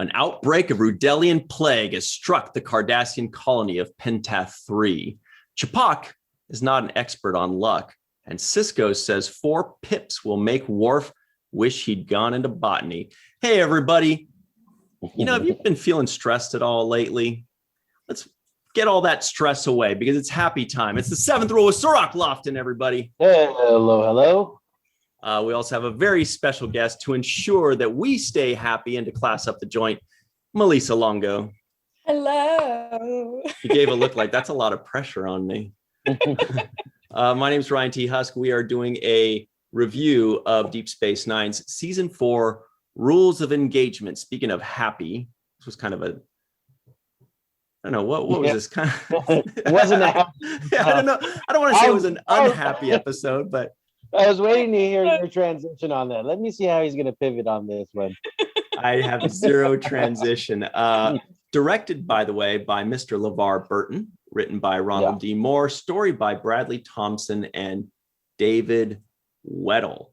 An outbreak of Rudelian plague has struck the Cardassian colony of Pentath 3. Chapok is not an expert on luck, and Sisko says 4 pips will make Worf wish he'd gone into botany. Hey, everybody. You know, have you been feeling stressed at all lately? Let's get all that stress away because it's happy time. It's the 7th rule of Cirroc, Lofton, everybody. Hello. We also have a very special guest to ensure that we stay happy and to class up the joint, Melissa Longo. Hello. You gave a look like that's a lot of pressure on me. My name is Ryan T. Husk. We are doing a review of Deep Space Nine's Season 4 Rules of Engagement. Speaking of happy, this was kind of a, I don't know, what was this kind of? It wasn't a happy. I don't know. I don't want to say it was an unhappy episode, but. I was waiting to hear your transition on that. Let me see how he's going to pivot on this one. I have zero transition. Directed, by the way, by Mr. LeVar Burton, written by Ronald D. Moore, story by Bradley Thompson and David Weddle.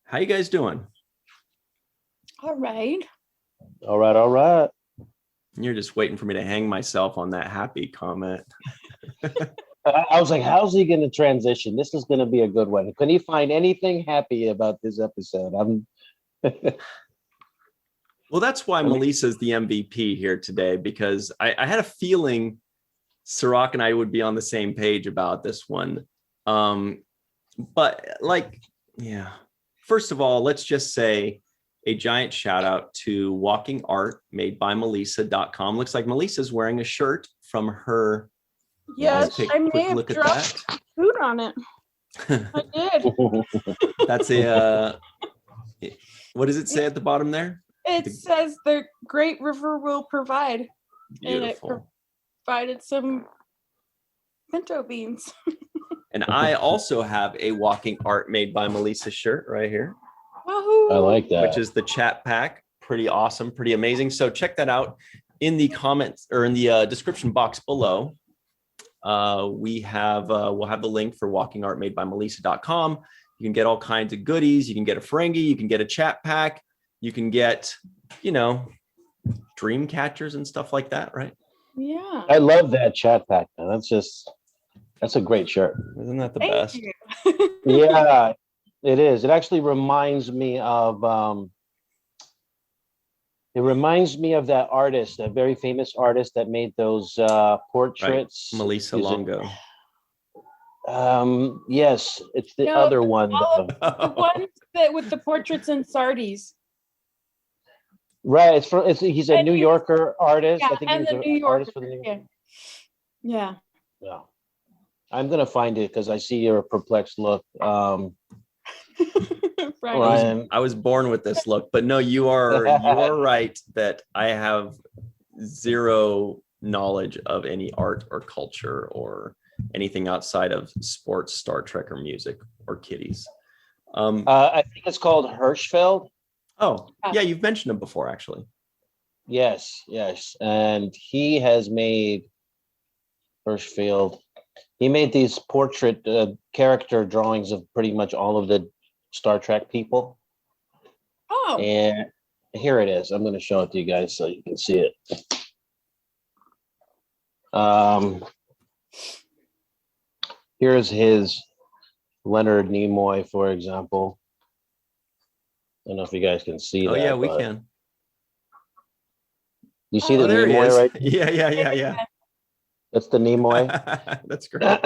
How you guys doing? All right. All right. You're just waiting for me to hang myself on that happy comment. I was like, how's he going to transition? This is going to be a good one. Can you find anything happy about this episode? Well, that's why Melissa's the MVP here today, because I had a feeling Cirroc and I would be on the same page about this one. But first of all, let's just say a giant shout out to Walking Art made by Melissa.com. Looks like Melissa's wearing a shirt from her. Yes, I may have dropped food on it. I did. That's a, what does it say at the bottom there? It says the Great River will provide. Beautiful. And it provided some pinto beans. And I also have a Walking Art made by Melissa shirt right here. Wahoo! I like that. Which is the chat pack. Pretty awesome, pretty amazing. So check that out in the comments or in the description box below. We'll have the link for Walking Art made by Melissa.com. You can get all kinds of goodies. You can get a Ferengi, you can get a chat pack, you can get, dream catchers and stuff like that, right? Yeah. I love that chat pack, man. That's a great shirt. Isn't that the Thank best? you. Yeah, it is. It actually reminds me of that artist, that very famous artist that made those portraits. Right. Melissa Longo. Yes, it's the other one. The ones that with the portraits and sardies. Right. He's a New Yorker artist. Yeah, I think and he's the New an Yorker. artist for the New Yorker. Yeah. Yeah. I'm gonna find it because I see your perplexed look. Right. I was born with this look, but no, you are right that I have zero knowledge of any art or culture or anything outside of sports, Star Trek, or music or kitties. I think it's called Hirschfeld. Oh, yeah, you've mentioned him before, actually. Yes, and he has made Hirschfeld. He made these portrait character drawings of pretty much all of the Star Trek people. Oh. And here it is. I'm going to show it to you guys so you can see it. Here's his Leonard Nimoy, for example. I don't know if you guys can see that. Oh, yeah, we can. You see the there he Nimoy, is. right? Yeah. That's the Nimoy. That's great.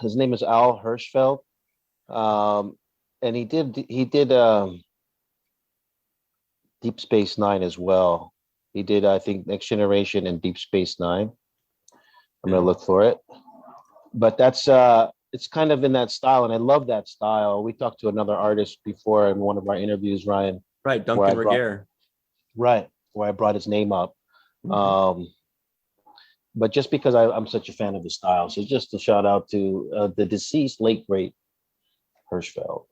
His name is Al Hirschfeld. And he did Deep Space Nine as well. He did, I think, Next Generation and Deep Space Nine. I'm gonna look for it, but that's it's kind of in that style, and I love that style. We talked to another artist before in one of our interviews, Ryan. Right, Duncan Regehr. Right, where I brought his name up. But just because I'm such a fan of the style, so just a shout out to the deceased late great Hirschfeld.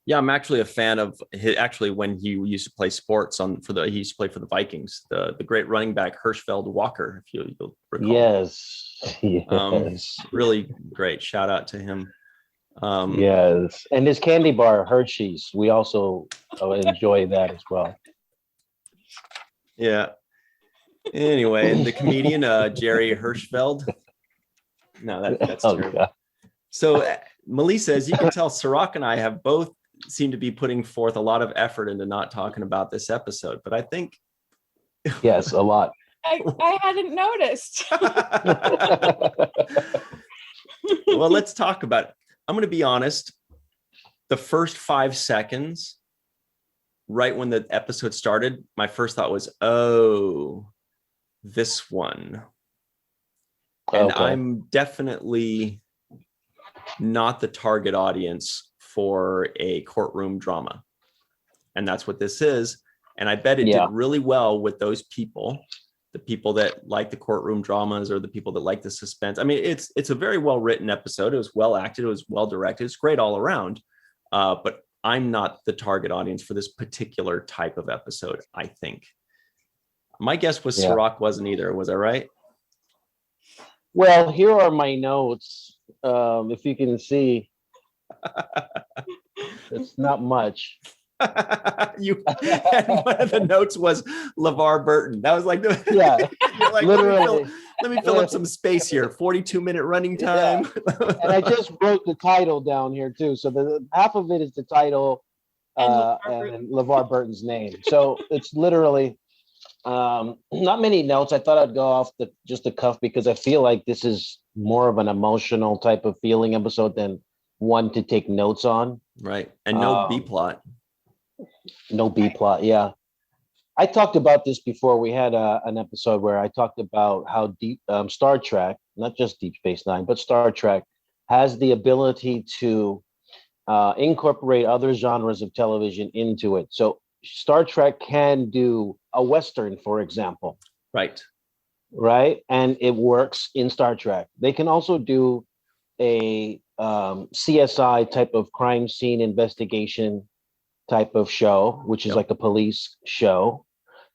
Yeah, I'm actually a fan of his, actually when he used to play sports he used to play for the Vikings, the great running back Hirschfeld Walker, if you'll recall. Yes. Really great. Shout out to him. Yes, and his candy bar Hershey's, we also enjoy that as well. Yeah. Anyway, and the comedian Jerry Hirschfeld. No, that's terrible. God. So Melissa, as you can tell, Cirroc and I have both seemed to be putting forth a lot of effort into not talking about this episode, but I think yes, a lot. I hadn't noticed. Well, let's talk about it. I'm going to be honest. The first 5 seconds, right when the episode started, my first thought was, oh, this one. And okay. I'm definitely not the target audience for a courtroom drama. And that's what this is. And I bet it did really well with those people, the people that like the courtroom dramas or the people that like the suspense. I mean, it's a very well written episode. It was well acted. It was well directed. It's great all around. But I'm not the target audience for this particular type of episode, I think. My guess was Cirroc wasn't either. Was I right? Well, here are my notes. If you can see, it's not much. And one of the notes was LeVar Burton. That was like like, literally. Let me fill up some space here. 42-minute running time. And I just wrote the title down here too. So the half of it is the title and LeVar Burton's name. So it's literally not many notes. I thought I'd go off just the cuff because I feel like this is more of an emotional type of feeling episode than one to take notes on. Right. And no B plot. No B plot. Yeah. I talked about this before. We had an episode where I talked about how deep Star Trek, not just Deep Space Nine, but Star Trek has the ability to incorporate other genres of television into it. So Star Trek can do a Western, for example. Right. Right. And it works in Star Trek. They can also do a CSI type of crime scene investigation type of show, which is like a police show.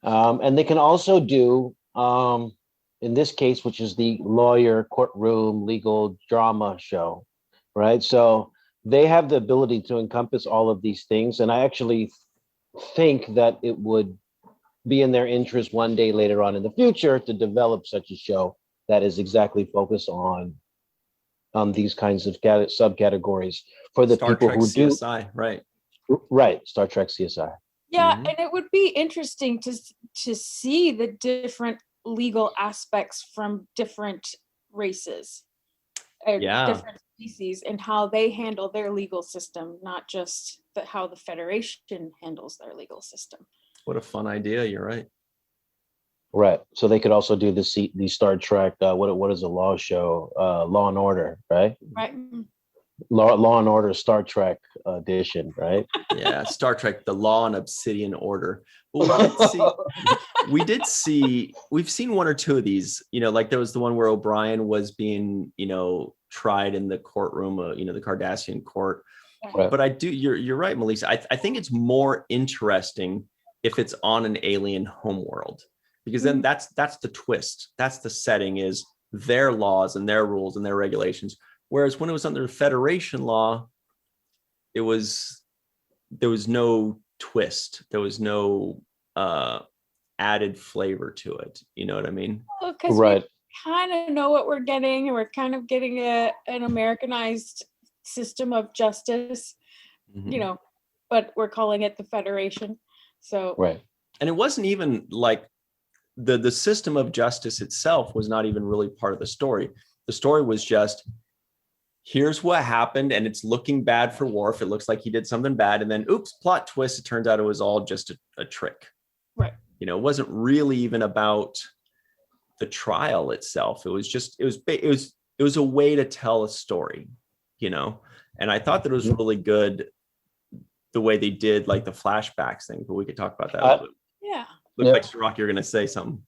And they can also do, in this case, which is the lawyer courtroom legal drama show, right? So they have the ability to encompass all of these things. And I actually think that it would be in their interest one day later on in the future to develop such a show that is exactly focused on these kinds of subcategories for the Star people Trek who CSI, do. Right. Right. Star Trek CSI. Yeah. And it would be interesting to see the different legal aspects from different races or different species and how they handle their legal system, not just how the Federation handles their legal system. What a fun idea. You're right. Right. So they could also do the Star Trek, what is a law show? Law and Order, right? Right. Law and Order Star Trek edition, right? Yeah, Star Trek, the Law and Obsidian Order. Well, we've seen one or two of these, like there was the one where O'Brien was being, tried in the courtroom, the Cardassian court. Right. But you're right, Melissa. I think it's more interesting if it's on an alien homeworld, because then that's the twist. That's the setting, is their laws and their rules and their regulations. Whereas when it was under Federation law, there was no twist. There was no added flavor to it. You know what I mean? Well, because we kind of know what we're getting, and we're kind of getting an Americanized system of justice, but we're calling it the Federation. So right. And it wasn't even like the system of justice itself was not even really part of the story. The story was just, here's what happened, and it's looking bad for Worf. It looks like he did something bad, and then oops, plot twist. It turns out it was all just a trick. Right. It wasn't really even about the trial itself. It was a way to tell a story, And I thought that it was really good the way they did like the flashbacks thing, but we could talk about that a little bit. Yeah. Looks like Cirroc, you're going to say something.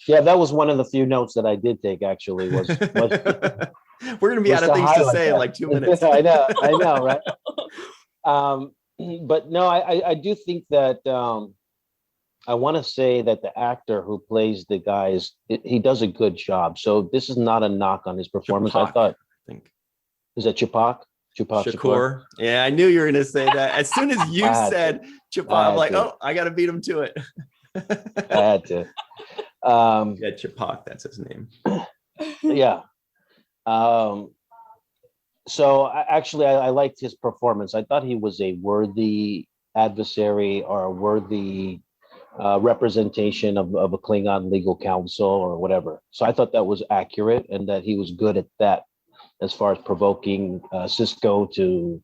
Yeah, that was one of the few notes that I did take, actually. Was We're going to be out of things to say in like 2 minutes. I know, right? But no, I do think that I want to say that the actor who plays the guys, he does a good job. So this is not a knock on his performance. I think. Is that Ch'pak? Shakur. Yeah, I knew you were going to say that. As soon as you said Ch'pak, I'm like, I got to beat him to it. I had to. Yeah, Chapok, that's his name. Yeah. So I liked his performance. I thought he was a worthy adversary or a worthy representation of a Klingon legal counsel or whatever. So I thought that was accurate and that he was good at that as far as provoking Sisko to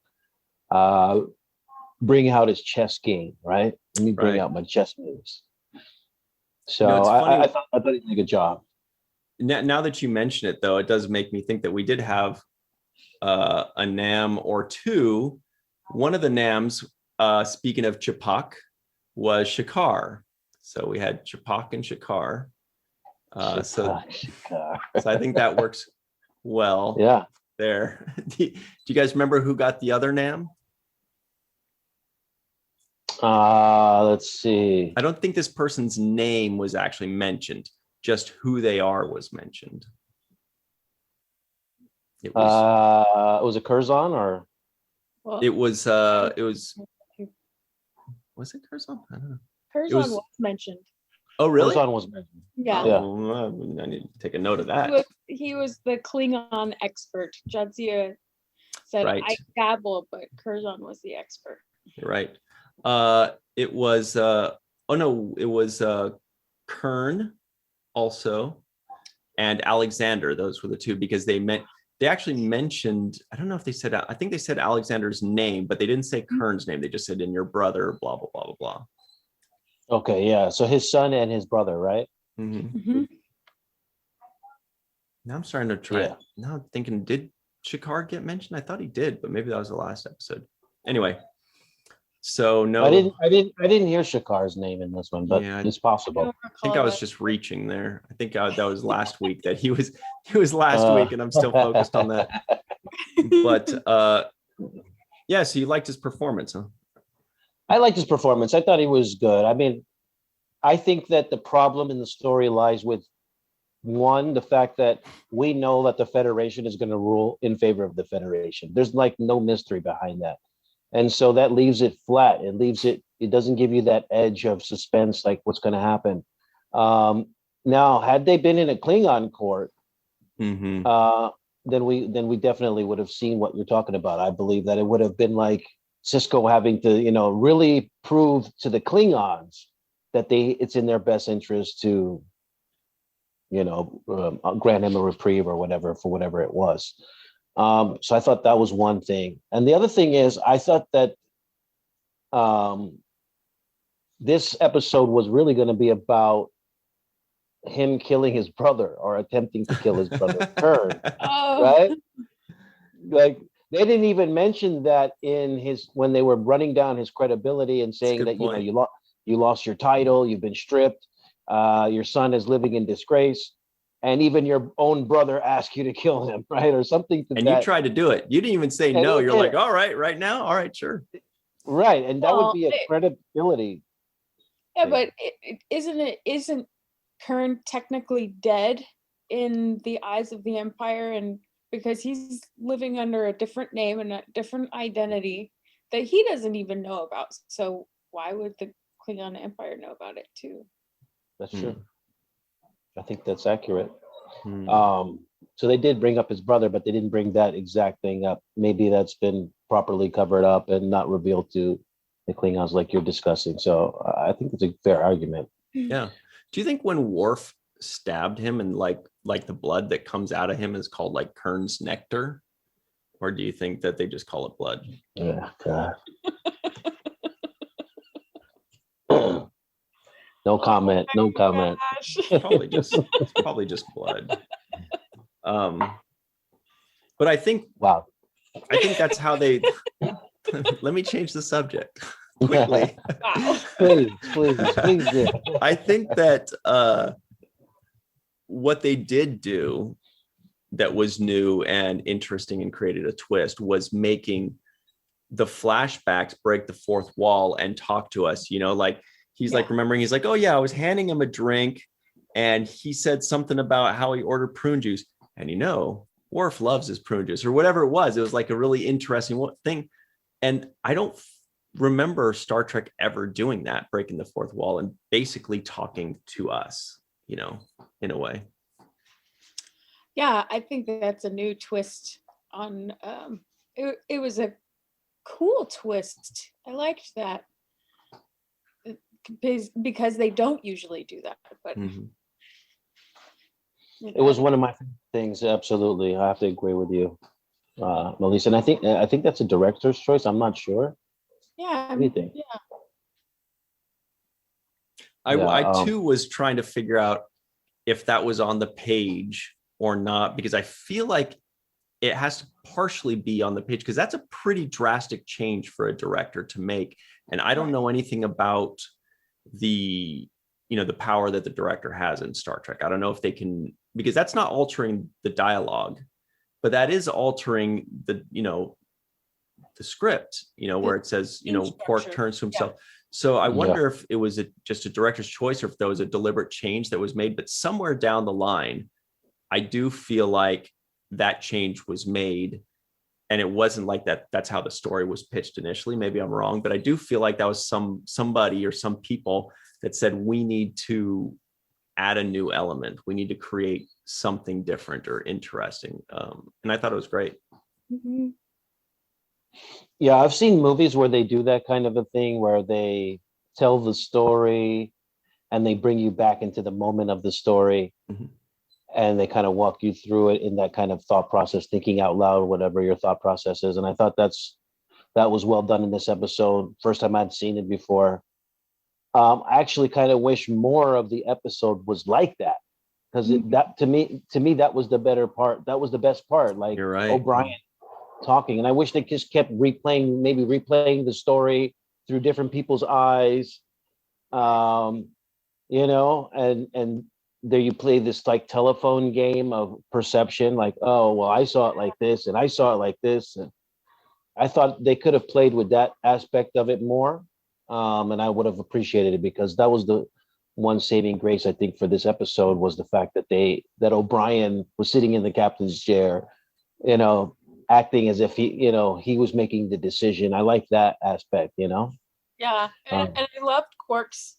bring out his chess game, right? Let me bring out my chess moves. So I thought he did a good job. Now that you mention it, though, it does make me think that we did have a Nam or two. One of the Nams, speaking of Chapok, was Shakar. So we had Chapok and Shakar. So I think that works well. Yeah. There. Do you guys remember who got the other Nam? Let's see. I don't think this person's name was actually mentioned. Just who they are was mentioned. It was a Curzon or? Was it Curzon? I don't know. Curzon was mentioned. Oh, really? Curzon was mentioned. Yeah. I need to take a note of that. He was the Klingon expert. Jadzia said, right. I dabble, but Curzon was the expert. You're right. It was Kern also and Alexander. Those were the two, because they actually mentioned, I don't know if they said, I think they said Alexander's name, but they didn't say Kern's name. They just said, in your brother, blah, blah, blah, blah, blah. Okay, yeah. So his son and his brother, right? Mm-hmm. Mm-hmm. Now I'm starting to try. Yeah. Now I'm thinking, did Shakar get mentioned? I thought he did, but maybe that was the last episode. Anyway, so no, I didn't hear Shakar's name in this one, but yeah, it's possible. I think I was just reaching there. I think that was last week that he was last week, and I'm still focused on that. But yeah, so you liked his performance, huh? I liked his performance. I thought he was good. I mean, I think that the problem in the story lies with, one, the fact that we know that the Federation is going to rule in favor of the Federation. There's like no mystery behind that. And so that leaves it flat. It doesn't give you that edge of suspense, like what's going to happen. Now, had they been in a Klingon court, mm-hmm. Then we definitely would have seen what you're talking about. I believe that it would have been like Sisko having to, really prove to the Klingons that it's in their best interest to, grant him a reprieve or whatever for whatever it was. So I thought that was one thing. And the other thing is, I thought that this episode was really going to be about him killing his brother or attempting to kill his brother, Kern, right? Like, they didn't even mention that when they were running down his credibility and saying that, you lost your title, you've been stripped, your son is living in disgrace, and even your own brother asked you to kill him, right? Or something to and that. You tried to do it. You didn't even say no. You're like, all right now? All right, sure. Right, and that would be a credibility. Yeah, but isn't Kern technically dead in the eyes of the Empire, and because he's living under a different name and a different identity that he doesn't even know about. So why would the Klingon Empire know about it too? That's true. I think that's accurate. So they did bring up his brother, but they didn't bring that exact thing up. Maybe that's been properly covered up and not revealed to the Klingons like you're discussing. So I think it's a fair argument. Yeah. Do you think when Worf stabbed him and like the blood that comes out of him is called like Kern's nectar, or do you think that they just call it blood? Yeah, God. No comment. No comment. It's probably just blood. But I think that's how they. Let me change the subject quickly. Wow. Please do. I think that what they did do that was new and interesting and created a twist was making the flashbacks break the fourth wall and talk to us. Like he's like remembering. He's like, oh yeah, I was handing him a drink, and he said something about how he ordered prune juice, and Worf loves his prune juice or whatever it was. It was like a really interesting thing. And I don't remember Star Trek ever doing that, breaking the fourth wall and basically talking to us, in a way. Yeah, I think that's a new twist on, it was a cool twist. I liked that. Because they don't usually do that, but it was one of my things. Absolutely, I have to agree with you, Melissa. And I think that's a director's choice. I'm not sure. Yeah. What do you think? Yeah. I too was trying to figure out if that was on the page or not, because I feel like it has to partially be on the page, because that's a pretty drastic change for a director to make. And I don't know anything about the power that the director has in Star Trek. I don't know if they can, because that's not altering the dialogue, but that is altering the script, where it says, Quark turns to himself. So I wonder if it was just a director's choice, or if there was a deliberate change that was made. But somewhere down the line, I do feel like that change was made, and it wasn't like that. That's how the story was pitched initially. Maybe I'm wrong, but I do feel like that was somebody or some people that said, we need to add a new element. We need to create something different or interesting. And I thought it was great. Mm-hmm. Yeah, I've seen movies where they do that kind of a thing, where they tell the story and they bring you back into the moment of the story. Mm-hmm. And they kind of walk you through it in that kind of thought process, thinking out loud, whatever your thought process is. And I thought that was well done in this episode. First time I'd seen it before. I actually kind of wish more of the episode was like that, because that to me that was the better part. That was the best part. Like, you're right, O'Brien talking, and I wish they just kept replaying the story through different people's eyes. And there you play this like telephone game of perception, like, oh, well, I saw it like this and I saw it like this. And I thought they could have played with that aspect of it more. And I would have appreciated it, because that was the one saving grace, I think, for this episode, was the fact that O'Brien was sitting in the captain's chair, acting as if he was making the decision. I like that aspect, Yeah. And I loved Quark's.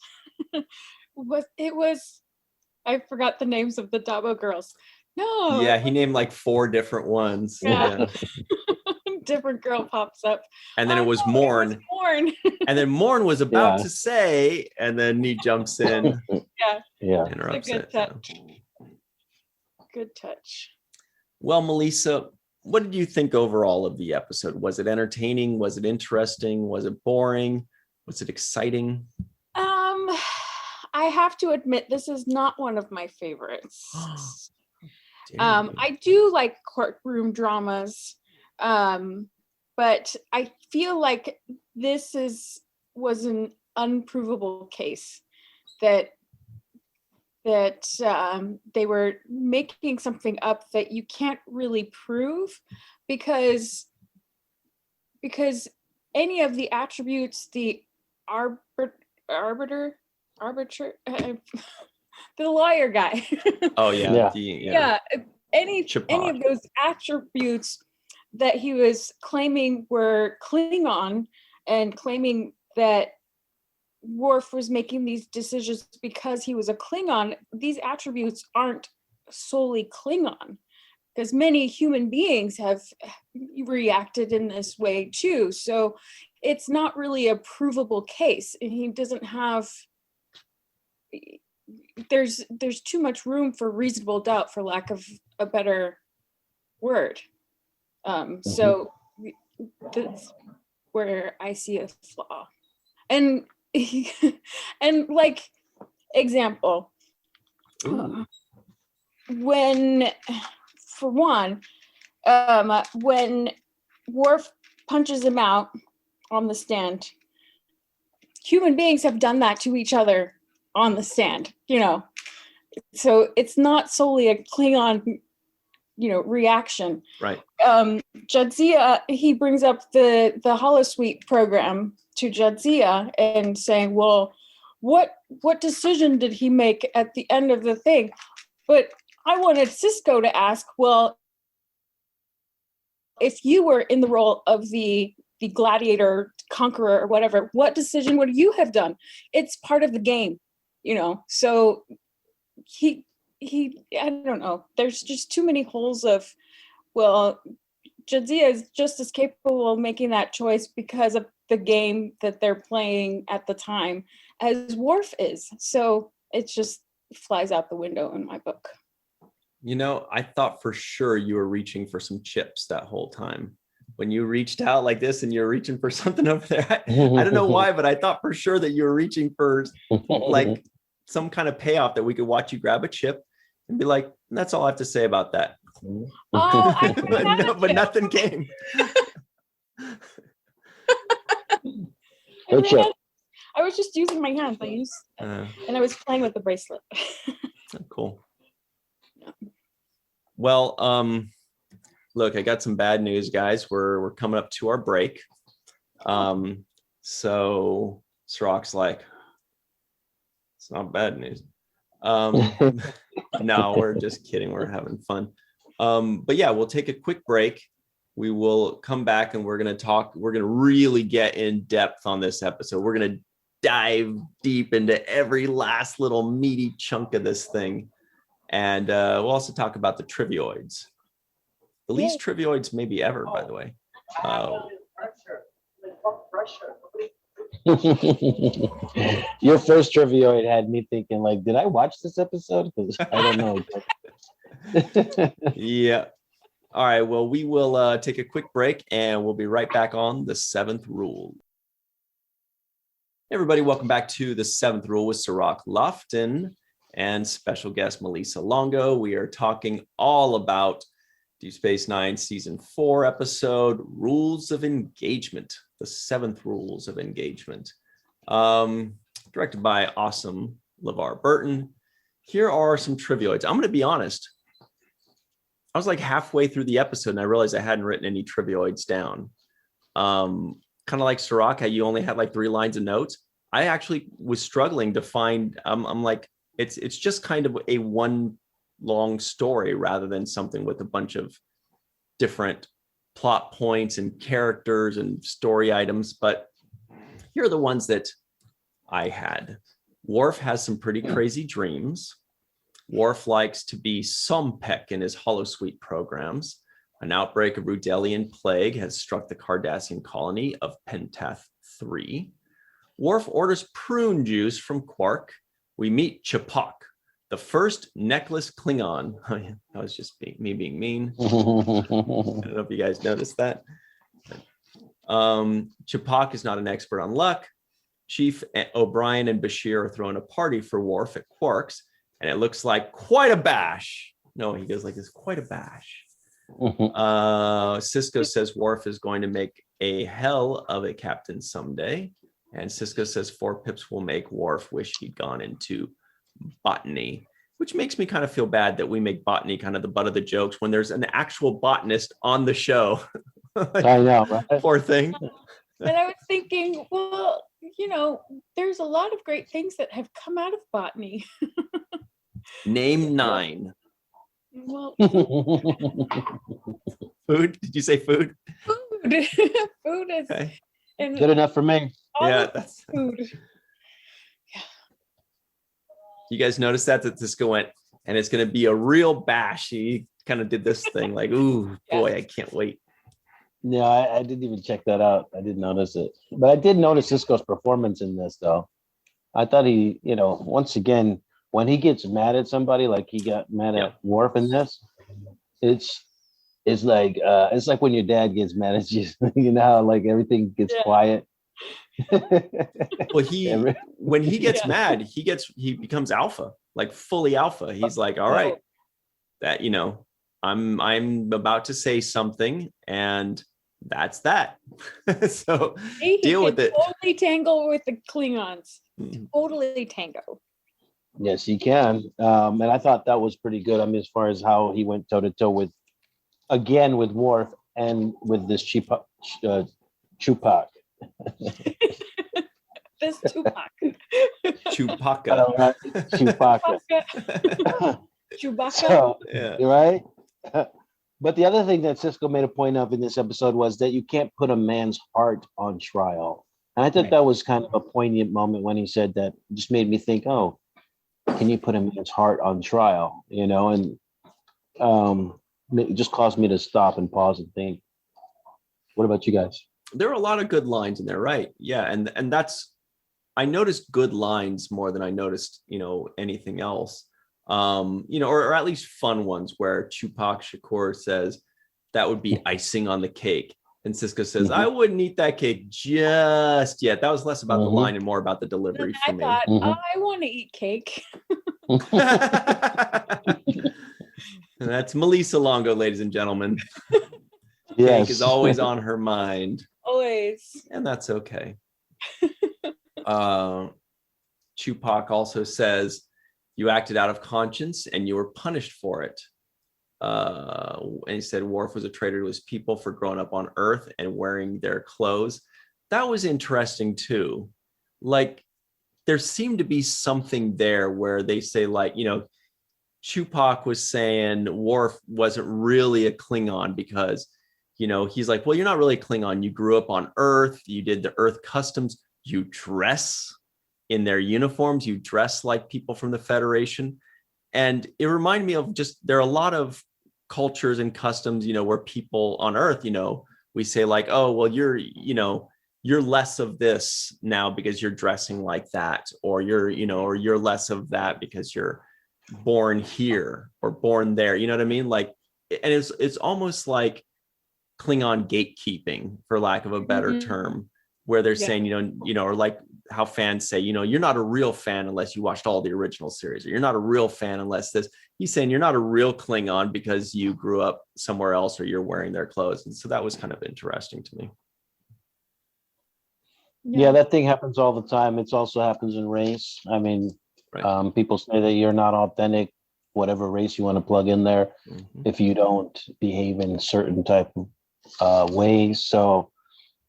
It was I forgot the names of the Dabo girls. No. Yeah, he named like 4 different ones. Yeah. Different girl pops up. And then it was Morn. And then Morn was about to say, and then he jumps in. Yeah. Interrupts good it. touch. Good touch. Well, Melissa, what did you think overall of the episode? Was it entertaining? Was it interesting? Was it boring? Was it exciting? I have to admit, this is not one of my favorites. I do like courtroom dramas, but I feel like this was an unprovable case that they were making something up that you can't really prove, because any of the attributes the arbiter, the lawyer guy. Oh yeah. Any of those attributes that he was claiming were Klingon, and claiming that Worf was making these decisions because he was a Klingon, these attributes aren't solely Klingon, because many human beings have reacted in this way too. So it's not really a provable case, and he doesn't have. There's too much room for reasonable doubt, for lack of a better word. So that's where I see a flaw. And and like example, when Worf punches him out on the stand, human beings have done that to each other on the stand, so it's not solely a Klingon, reaction. Right. Jadzia, he brings up the holosuite program to Jadzia and saying, well, what decision did he make at the end of the thing? But I wanted Sisko to ask, well, if you were in the role of the gladiator conqueror or whatever. What decision would you have done? It's part of the game, so he I don't know, there's just too many holes of, well, Jadzia is just as capable of making that choice because of the game that they're playing at the time as Worf is. So it just flies out the window in my book. I thought for sure you were reaching for some chips that whole time. When you reached out like this and you're reaching for something over there, I don't know why, but I thought for sure that you were reaching for like some kind of payoff that we could watch you grab a chip and be like, that's all I have to say about that. But nothing came. I was just using my hands. And I was playing with the bracelet. Cool. Yeah. Well, look, I got some bad news, guys. We're coming up to our break. So Cirroc's like, it's not bad news. No, we're just kidding. We're having fun. But yeah, we'll take a quick break. We will come back and we're going to really get in depth on this episode. We're going to dive deep into every last little meaty chunk of this thing. And we'll also talk about the trivioids. The least trivioids maybe ever, by the way. Your first trivioid had me thinking, like, did I watch this episode? Because I don't know. Yeah. All right. Well, we will take a quick break and we'll be right back on the seventh rule. Hey everybody, welcome back to the seventh rule with Cirroc, Lofton, and special guest Melissa Longo. We are talking all about Deep Space Nine Season 4 episode, Rules of Engagement, the seventh Rules of Engagement. Directed by awesome LeVar Burton. Here are some trivioids. I'm going to be honest. I was like halfway through the episode and I realized I hadn't written any trivioids down. Kind of like Cirroc, how you only had like 3 lines of notes. I actually was struggling to find, I'm like, it's just kind of a one long story rather than something with a bunch of different plot points and characters and story items. But here are the ones that I had. Worf has some pretty crazy dreams. Worf likes to be Sompek in his holosuite programs. An outbreak of Rudelian plague has struck the Cardassian colony of Pentath 3. Worf orders prune juice from Quark. We meet Ch'Pok, the first necklace Klingon. Oh, yeah, that was just me being mean. I don't know if you guys noticed that. Ch'Pok is not an expert on luck. Chief O'Brien and Bashir are throwing a party for Worf at Quark's, and it looks like quite a bash. No, he goes like this, quite a bash. Sisko says Worf is going to make a hell of a captain someday. And Sisko says 4 pips will make Worf wish he'd gone into botany, which makes me kind of feel bad that we make botany kind of the butt of the jokes when there's an actual botanist on the show. Like, I know, right? Poor thing. And I was thinking, well, there's a lot of great things that have come out of botany. Name 9. Well, food? Did you say food? Food. Food is okay. Good enough for me. Yeah, that's food. Yeah. You guys notice that Sisko went, and it's going to be a real bash. He kind of did this thing like, ooh, boy, I can't wait. Yeah, I didn't even check that out. I didn't notice it. But I did notice Sisko's performance in this, though. I thought he, once again, when he gets mad at somebody, like he got mad at Worf in this, it's like when your dad gets mad at you, how like everything gets quiet. Well, when he gets mad, he becomes alpha, like fully alpha. He's like, all right, that I'm about to say something, and that's that. So deal with it. Totally tangle with the Klingons. Totally tango. Yes, he can. And I thought that was pretty good. I mean, as far as how he went toe to toe with Worf and with this Ch'Pok. This Tupac. Chewbacca. Chewbacca. Chewbacca. So, yeah. Right? But the other thing that Sisko made a point of in this episode was that you can't put a man's heart on trial. And I thought that was kind of a poignant moment when he said that. It just made me think, oh, can you put a man's heart on trial? You know, and it just caused me to stop and pause and think. What about you guys? There are a lot of good lines in there, right? Yeah, and that's, I noticed good lines more than I noticed, anything else. Or at least fun ones where Tupac Shakur says that would be icing on the cake. And Sisko says, I wouldn't eat that cake just yet. That was less about the line and more about the delivery for me. I thought, I want to eat cake. And that's Melissa Longo, ladies and gentlemen. Yes. Cake is always on her mind. Always. And that's okay. Tupac also says, you acted out of conscience and you were punished for it. And he said Worf was a traitor to his people for growing up on Earth and wearing their clothes. That was interesting too. Like, there seemed to be something there where they say, like, Tupac was saying Worf wasn't really a Klingon because, he's like, well, you're not really a Klingon. You grew up on Earth. You did the Earth customs. You dress in their uniforms. You dress like people from the Federation. And it reminded me of just, there are a lot of cultures and customs, where people on Earth, we say like, oh, well, you're less of this now because you're dressing like that, or or you're less of that because you're born here or born there. You know what I mean? Like, and it's almost like Klingon gatekeeping, for lack of a better term, where they're saying, or like how fans say, you're not a real fan unless you watched all the original series, or you're not a real fan unless this. He's saying you're not a real Klingon because you grew up somewhere else or you're wearing their clothes. And so that was kind of interesting to me. Yeah, that thing happens all the time. It also happens in race. I mean, people say that you're not authentic, whatever race you want to plug in there, if you don't behave in certain type of ways. So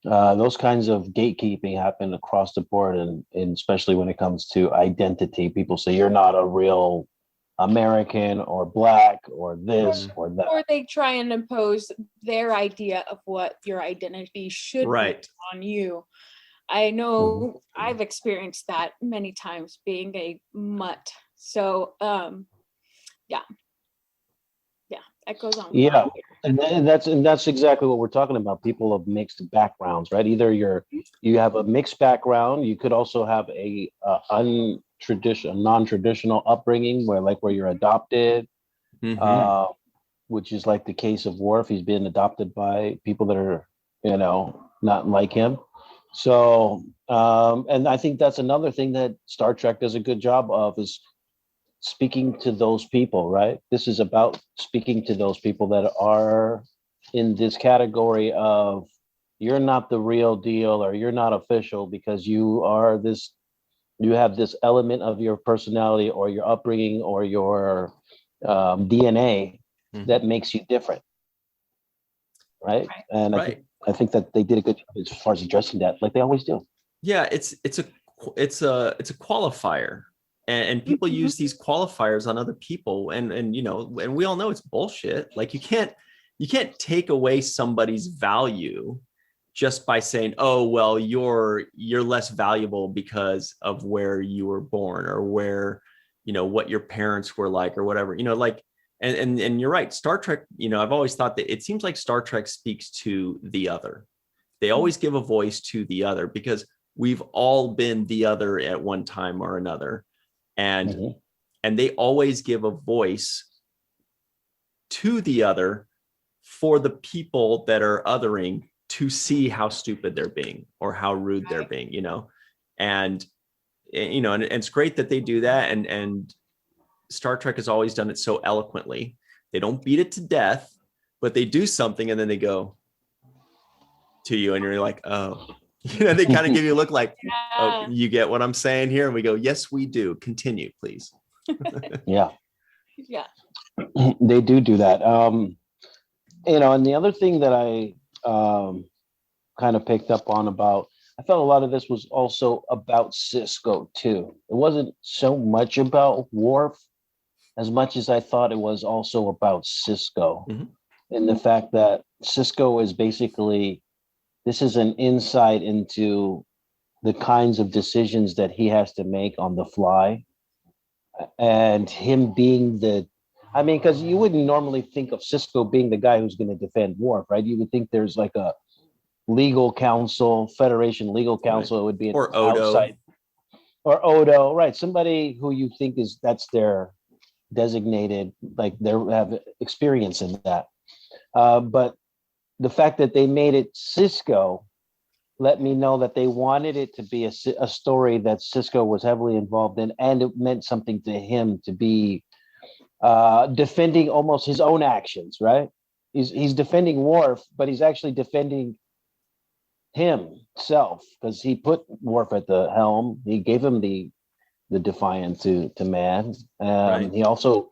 those kinds of gatekeeping happen across the board, and especially when it comes to identity. People say you're not a real American or Black or this or that. Or they try and impose their idea of what your identity should be on you. I know I've experienced that many times being a mutt. So, that goes on. Yeah, and that's exactly what we're talking about. People of mixed backgrounds, right? Either you have a mixed background. You could also have a non-traditional upbringing where you're adopted, which is like the case of Worf. He's been adopted by people that are, not like him. So, and I think that's another thing that Star Trek does a good job of, is speaking to those people, right? This is about speaking to those people that are in this category of, you're not the real deal, or you're not official because you have this element of your personality or your upbringing or your DNA that makes you different, right? And I think that they did a good job as far as addressing that, like they always do. Yeah, it's a qualifier, and people use these qualifiers on other people, and we all know it's bullshit. Like, you can't take away somebody's value just by saying, oh, well, you're less valuable because of where you were born, or where, what your parents were like, or whatever, and you're right. Star Trek, I've always thought that it seems like Star Trek speaks to the other. They always give a voice to the other, because we've all been the other at one time or another. And they always give a voice to the other for the people that are othering to see how stupid they're being or how rude they're being, and it's great that they do that. And Star Trek has always done it so eloquently. They don't beat it to death, but they do something and then they go to you and you're like, oh, they kind of give you a look like, oh, you get what I'm saying here? And we go, yes, we do. Continue, please. Yeah. They do that. And the other thing that I kind of picked up on about, I felt a lot of this was also about Sisko too. It wasn't so much about Worf as much as I thought it was also about Sisko. in the fact that Sisko is basically, this is an insight into the kinds of decisions that he has to make on the fly. And him being because you wouldn't normally think of Sisko being the guy who's going to defend Worf, right? You would think there's like a legal counsel, Federation legal counsel. Right. It would be or Odo. Outside. Or Odo, right? Somebody who you think that's their designated, like they have experience in that. But the fact that they made it Sisko let me know that they wanted it to be a story that Sisko was heavily involved in, and it meant something to him to be defending almost his own actions, right? He's defending Worf, but he's actually defending himself because he put Worf at the helm. He gave him the defiant to man. Right. He also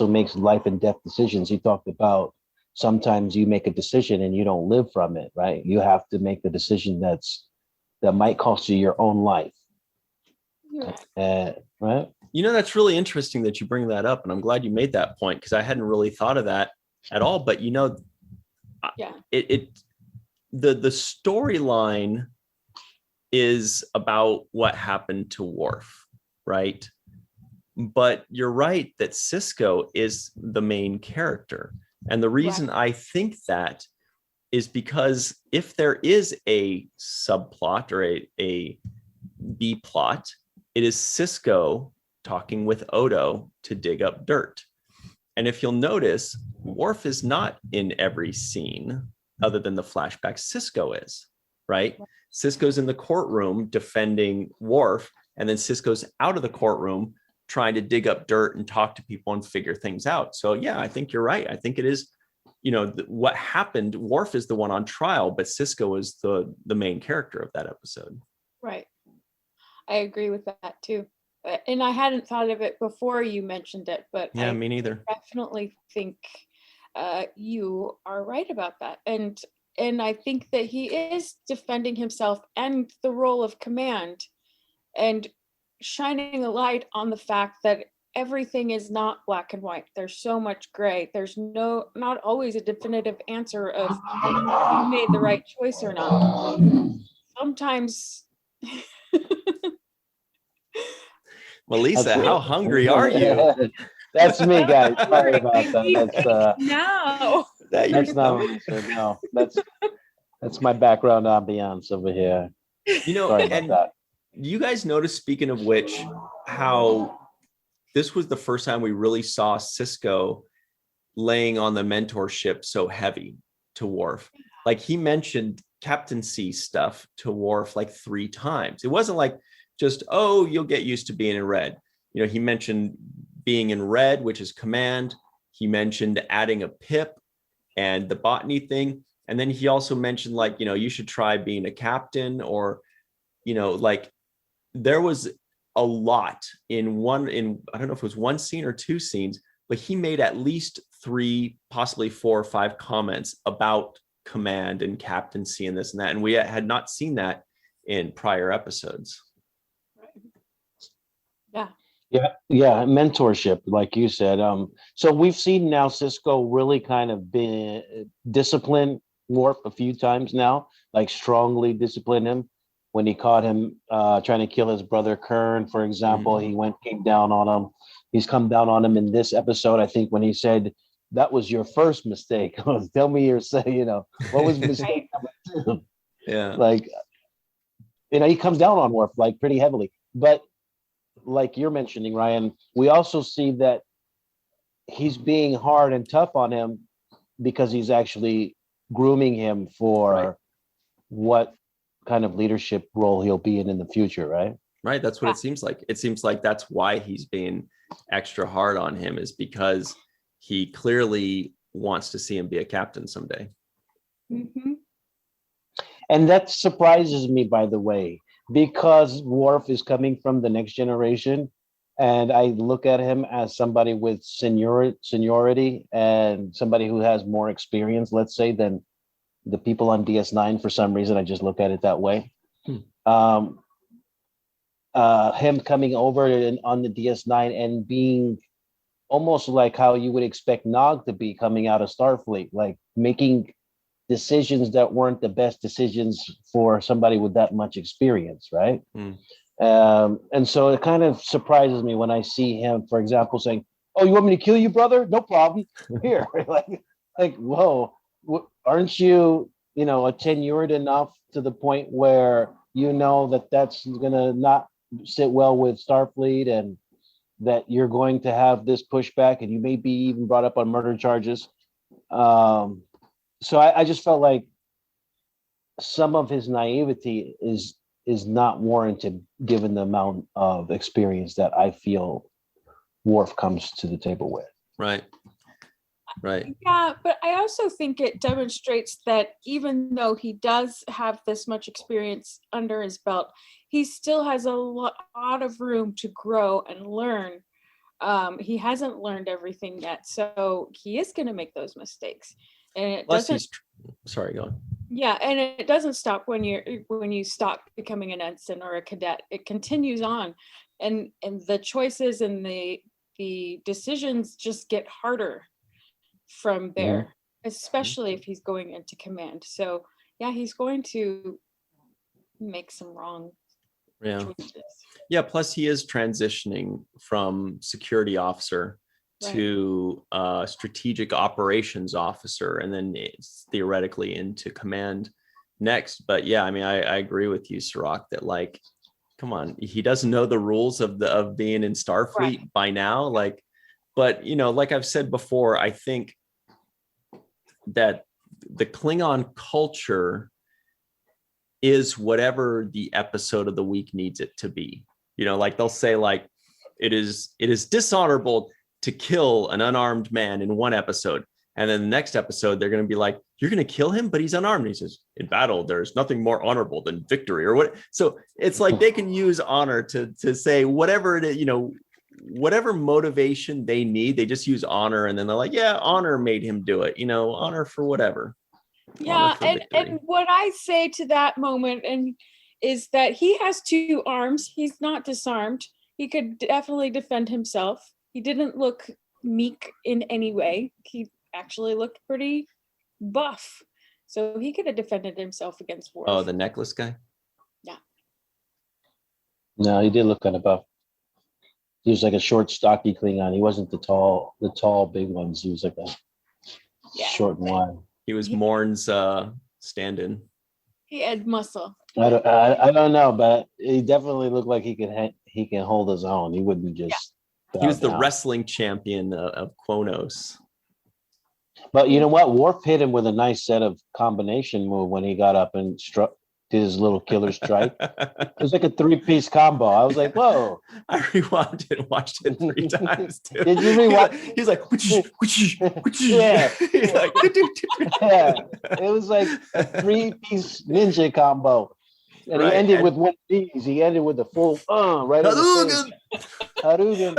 makes life and death decisions. He talked about sometimes you make a decision and you don't live from it, right? You have to make the decision that might cost you your own life. Right? You know, that's really interesting that you bring that up, and I'm glad you made that point because I hadn't really thought of that at all. But you know, the storyline is about what happened to Worf, right? But you're right that Sisko is the main character. And the reason I think that is because if there is a subplot or a B plot, it is Sisko talking with Odo to dig up dirt. And if you'll notice, Worf is not in every scene other than the flashback. Sisko is, right? Sisko's in the courtroom defending Worf, and then Sisko's out of the courtroom trying to dig up dirt and talk to people and figure things out. So yeah, I think you're right. I think it is, you know, what happened. Worf is the one on trial, but Sisko is the main character of that episode. Right. I agree with that too. And I hadn't thought of it before you mentioned it, but yeah, I me neither. Definitely think you are right about that. And I think that he is defending himself and the role of command and shining a light on the fact that everything is not black and white. There's so much gray. There's not always a definitive answer of you made the right choice or not. Sometimes. Well, Lisa, how hungry are you? That's me, guys. Sorry about that. That's not Lisa. No, that's my background ambiance over here. You know, sorry about that. You guys notice, speaking of which, how this was the first time we really saw Sisko laying on the mentorship so heavy to Worf. Like he mentioned captaincy stuff to Worf like 3 times. It wasn't like just, oh, you'll get used to being in red. You know, he mentioned being in red, which is command. He mentioned adding a pip and the botany thing. And then he also mentioned like, you know, you should try being a captain, or, you know, like there was a lot in I don't know if it was 1 scene or 2 scenes, but he made at least 3, possibly 4 or 5 comments about command and captaincy and this and that. And we had not seen that in prior episodes. Yeah, mentorship, like you said. So we've seen now Sisko really kind of been discipline Worf a few times now, like strongly discipline him. When he caught him trying to kill his brother Kern, for example, he came down on him. He's come down on him in this episode, I think, when he said, "That was your first mistake." Tell me your say, you know, what was mistake number 2? Yeah, like, you know, he comes down on Worf like pretty heavily. But like you're mentioning, Ryan, we also see that he's being hard and tough on him because he's actually grooming him for what kind of leadership role he'll be in the future, right? Right. That's what it seems like. It seems like that's why he's being extra hard on him, is because he clearly wants to see him be a captain someday. Mm-hmm. And that surprises me, by the way, because Worf is coming from the next generation, and I look at him as somebody with seniority and somebody who has more experience, let's say, than the people on DS9. For some reason, I just look at it that way. Him coming over on the DS9 and being almost like how you would expect Nog to be coming out of Starfleet, like making decisions that weren't the best decisions for somebody with that much experience, right? And so it kind of surprises me when I see him, for example, saying, "Oh, you want me to kill you, brother? No problem. Here." like, whoa, aren't you, tenured enough to the point where you know that that's gonna not sit well with Starfleet, and that you're going to have this pushback, and you may be even brought up on murder charges. So I just felt like some of his naivety is not warranted given the amount of experience that I feel Worf comes to the table with. Right. Yeah, but I also think it demonstrates that even though he does have this much experience under his belt, he still has a lot of room to grow and learn. He hasn't learned everything yet, so he is going to make those mistakes. And it doesn't. Sorry, go on. Yeah, and it doesn't stop when you stop becoming an ensign or a cadet. It continues on, and the choices and the decisions just get harder from there, especially if he's going into command. So yeah, he's going to make some wrong choices. Yeah, plus he is transitioning from security officer to strategic operations officer, and then it's theoretically into command next. But yeah, I mean, I agree with you, Cirroc, that like, come on, he doesn't know the rules of being in Starfleet by now. Like, but like I've said before, I think that the Klingon culture is whatever the episode of the week needs it to be. Like they'll say like, it is dishonorable to kill an unarmed man in one episode. And then the next episode, they're going to be like, you're going to kill him, but he's unarmed. And he says, in battle, there's nothing more honorable than victory or what. So it's like they can use honor to say whatever it is, whatever motivation they need, they just use honor. And then they're like, yeah, honor made him do it, honor for whatever. Yeah. And what I say to that moment is that he has two arms. He's not disarmed. He could definitely defend himself. He didn't look meek in any way. He actually looked pretty buff. So he could have defended himself against Worf. Oh, the necklace guy? Yeah. No, he did look kind of buff. He was like a short, stocky Klingon. He wasn't the tall, big ones. He was like a short and wide. He was Morn's stand-in. He had muscle. I don't know, but he definitely looked like he can hold his own. He wouldn't just. He was the wrestling champion of Kronos. But you know what? Worf hit him with a nice set of combination move when he got up and did his little killer strike. It was like a 3-piece combo. I was like, whoa. I rewound it and watched it 3 times too. Did you rewatch? He's like, yeah. He's like, yeah. It was like a 3-piece ninja combo. And he ended with one of these. He ended with the full right on the Arucan.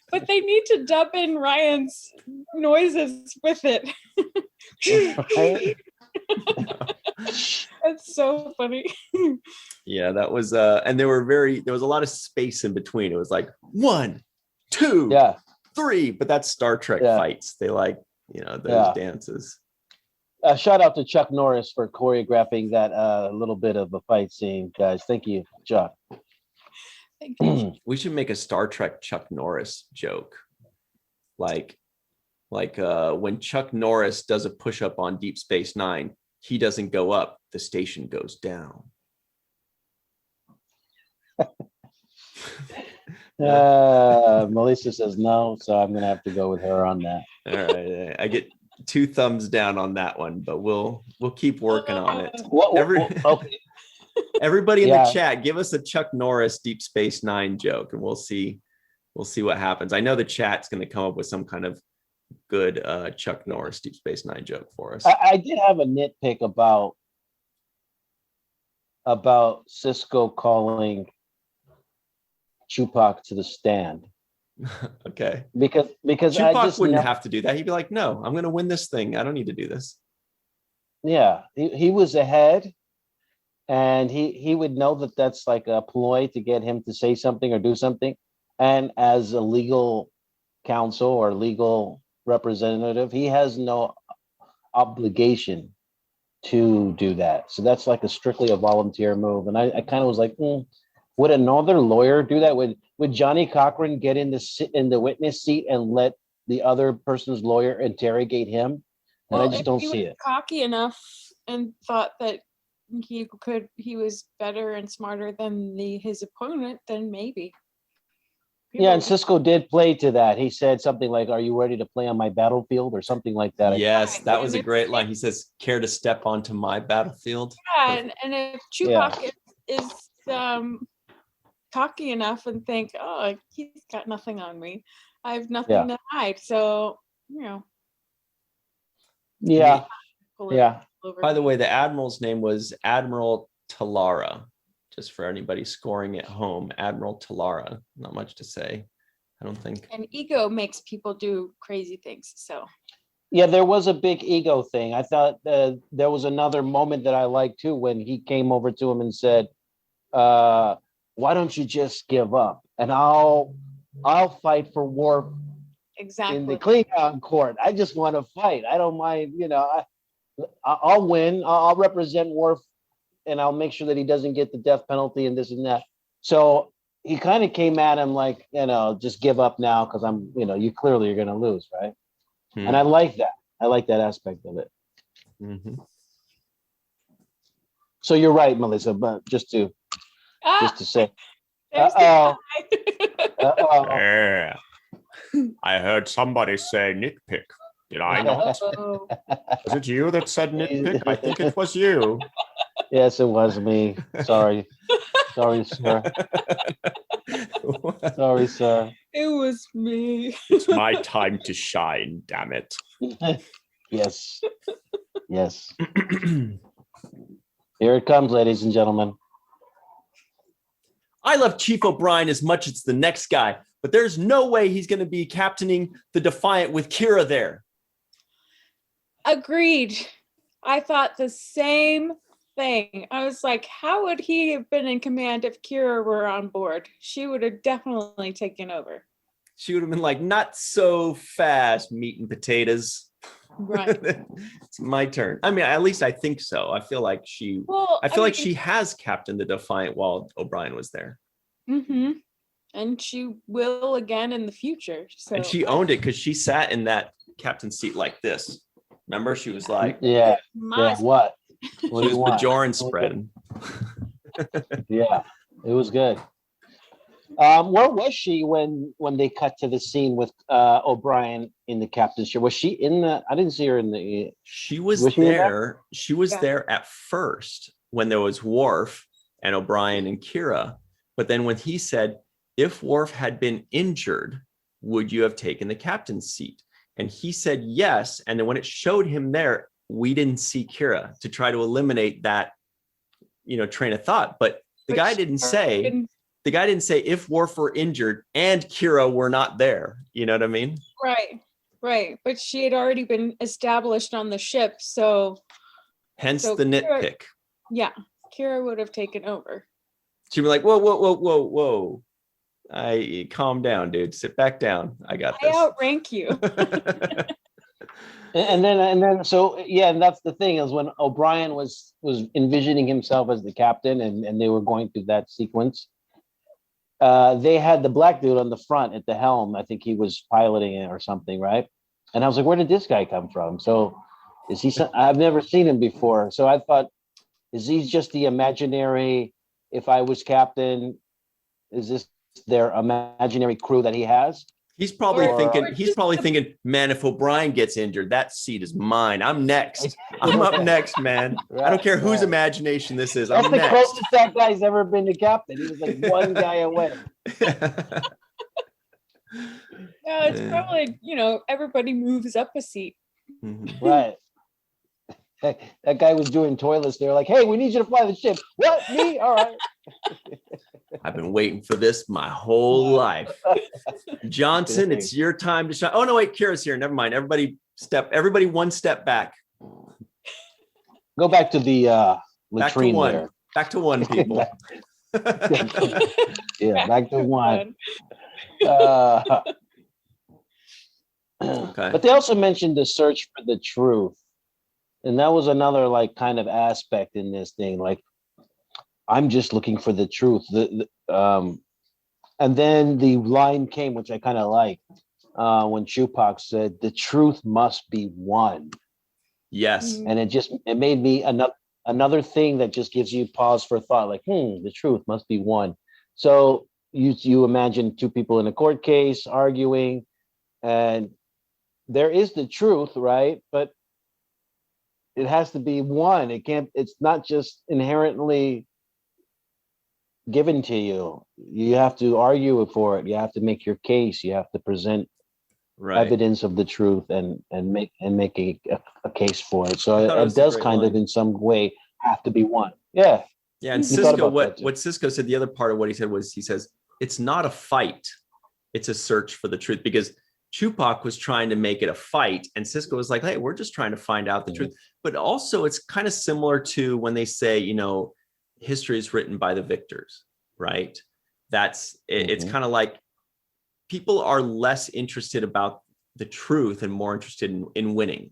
But they need to dub in Ryan's noises with it. That's so funny. Yeah, that was and there was a lot of space in between. It was like 1, 2, 3, but that's Star Trek fights. They like, those dances. Shout out to Chuck Norris for choreographing that little bit of a fight scene, guys. Thank you, Chuck. Thank you. We should make a Star Trek Chuck Norris joke. Like when Chuck Norris does a push-up on Deep Space Nine, he doesn't go up, the station goes down. Melissa says no, so I'm gonna have to go with her on that. All right, I get 2 thumbs down on that one, but we'll keep working on it. Okay. Everybody in the chat, give us a Chuck Norris Deep Space Nine joke, and we'll see what happens. I know the chat's going to come up with some kind of good Chuck Norris Deep Space Nine joke for us. I did have a nitpick about Sisko calling Chewbacca to the stand. Okay. Because Chewbacca wouldn't have to do that. He'd be like, no, I'm going to win this thing. I don't need to do this. Yeah, he was ahead. And he would know that that's like a ploy to get him to say something or do something. And as a legal counsel or legal representative. He has no obligation to do that. So that's like strictly a volunteer move. And I kind of was like, would another lawyer do that? Would Johnny Cochran get in the witness seat and let the other person's lawyer interrogate him? And I just don't see it. Cocky enough and thought that he was better and smarter than his opponent, then maybe. Yeah, and Sisko did play to that. He said something like, "Are you ready to play on my battlefield?" or something like that. Yes, that was a great line. He says, "Care to step onto my battlefield?" Yeah, and if Chewbacca is cocky enough and think, "Oh, he's got nothing on me. I have nothing to hide." So, Yeah. By the way, the admiral's name was Admiral Talara. Just for anybody scoring at home, Admiral Talara. Not much to say, I don't think. And ego makes people do crazy things. So. Yeah, there was a big ego thing. I thought there was another moment that I liked too when he came over to him and said, "Why don't you just give up and I'll fight for Worf exactly in the Klingon court. I just want to fight. I don't mind. I'll win. I'll represent Worf." And I'll make sure that he doesn't get the death penalty and this and that. So he kind of came at him like, just give up now because you clearly are going to lose, right? And I like that. I like that aspect of it. Mm-hmm. So you're right, Melissa, but just to say. Uh-oh. Yeah. I heard somebody say nitpick. Did I not? Was it you that said nitpick? I think it was you. Yes, it was me. Sorry, sir. Sorry, sir. It was me. It's my time to shine, damn it. Yes. Here it comes, ladies and gentlemen. I love Chief O'Brien as much as the next guy, but there's no way he's going to be captaining the Defiant with Kira there. Agreed. I thought the same thing. I was like, how would he have been in command if Kira were on board? She would have definitely taken over. She would have been like, not so fast, meat and potatoes. Right. It's my turn. I mean, at least I think so. I feel like she has captained the Defiant while O'Brien was there. Mm-hmm. And she will again in the future. So and she owned it because she sat in that captain seat like this. Remember, she was like, what? She was Bajoran spreading. Yeah, it was good. Where was she when they cut to the scene with O'Brien in the captain's chair? Was she in the? I didn't see her in the. She was there. She was there at first when there was Worf and O'Brien and Kira. But then when he said, "If Worf had been injured, would you have taken the captain's seat?" And he said yes. And then when it showed him there, we didn't see Kira to try to eliminate that, train of thought. But the guy didn't say if Worf were injured and Kira were not there. You know what I mean? Right. But she had already been established on the ship. So hence the nitpick. Yeah. Kira would have taken over. She'd be like, whoa. Calm down, dude. Sit back down. I got this. I outrank you. And then, and that's the thing is when O'Brien was envisioning himself as the captain and they were going through that sequence, they had the black dude on the front at the helm. I think he was piloting it or something, right? And I was like, where did this guy come from? So is he? I've never seen him before. So I thought, is he just the imaginary? If I was captain, is this their imaginary crew that he has? He's probably thinking, man, if O'Brien gets injured, that seat is mine. I'm next. I'm up next, man. Right, I don't care whose imagination this is. That's I'm the next. closest that guy's ever been to captain. He was like one guy away. Yeah, it's probably, everybody moves up a seat. Mm-hmm. Right. That guy was doing toilets. They're like, hey, we need you to fly the ship. What? Me? All right. I've been waiting for this my whole life. Johnson, it's your time to shine. Oh, no, wait, Kira's here. Never mind. Everybody one step back. Go back to the latrine there. Back to one, people. Yeah, back to one. Okay. But they also mentioned the search for the truth. And that was another like kind of aspect in this thing. Like, I'm just looking for the truth. And then the line came, which I kind of liked, when Chupak said, "The truth must be one." Yes. And it made me another thing that just gives you pause for thought. Like, the truth must be one. So you imagine two people in a court case arguing, and there is the truth, right? But it has to be one. It's not just inherently given to you. You have to argue for it. You have to make your case. You have to present evidence of the truth and make a case for it. So it does kind of in some way have to be one. Yeah. Yeah. And Sisko, what Sisko said, the other part of what he said was, he says, it's not a fight. It's a search for the truth, because Chupak was trying to make it a fight, and Sisko was like, hey, we're just trying to find out the truth. But also it's kind of similar to when they say, history is written by the victors, right? It's kind of like people are less interested about the truth and more interested in winning,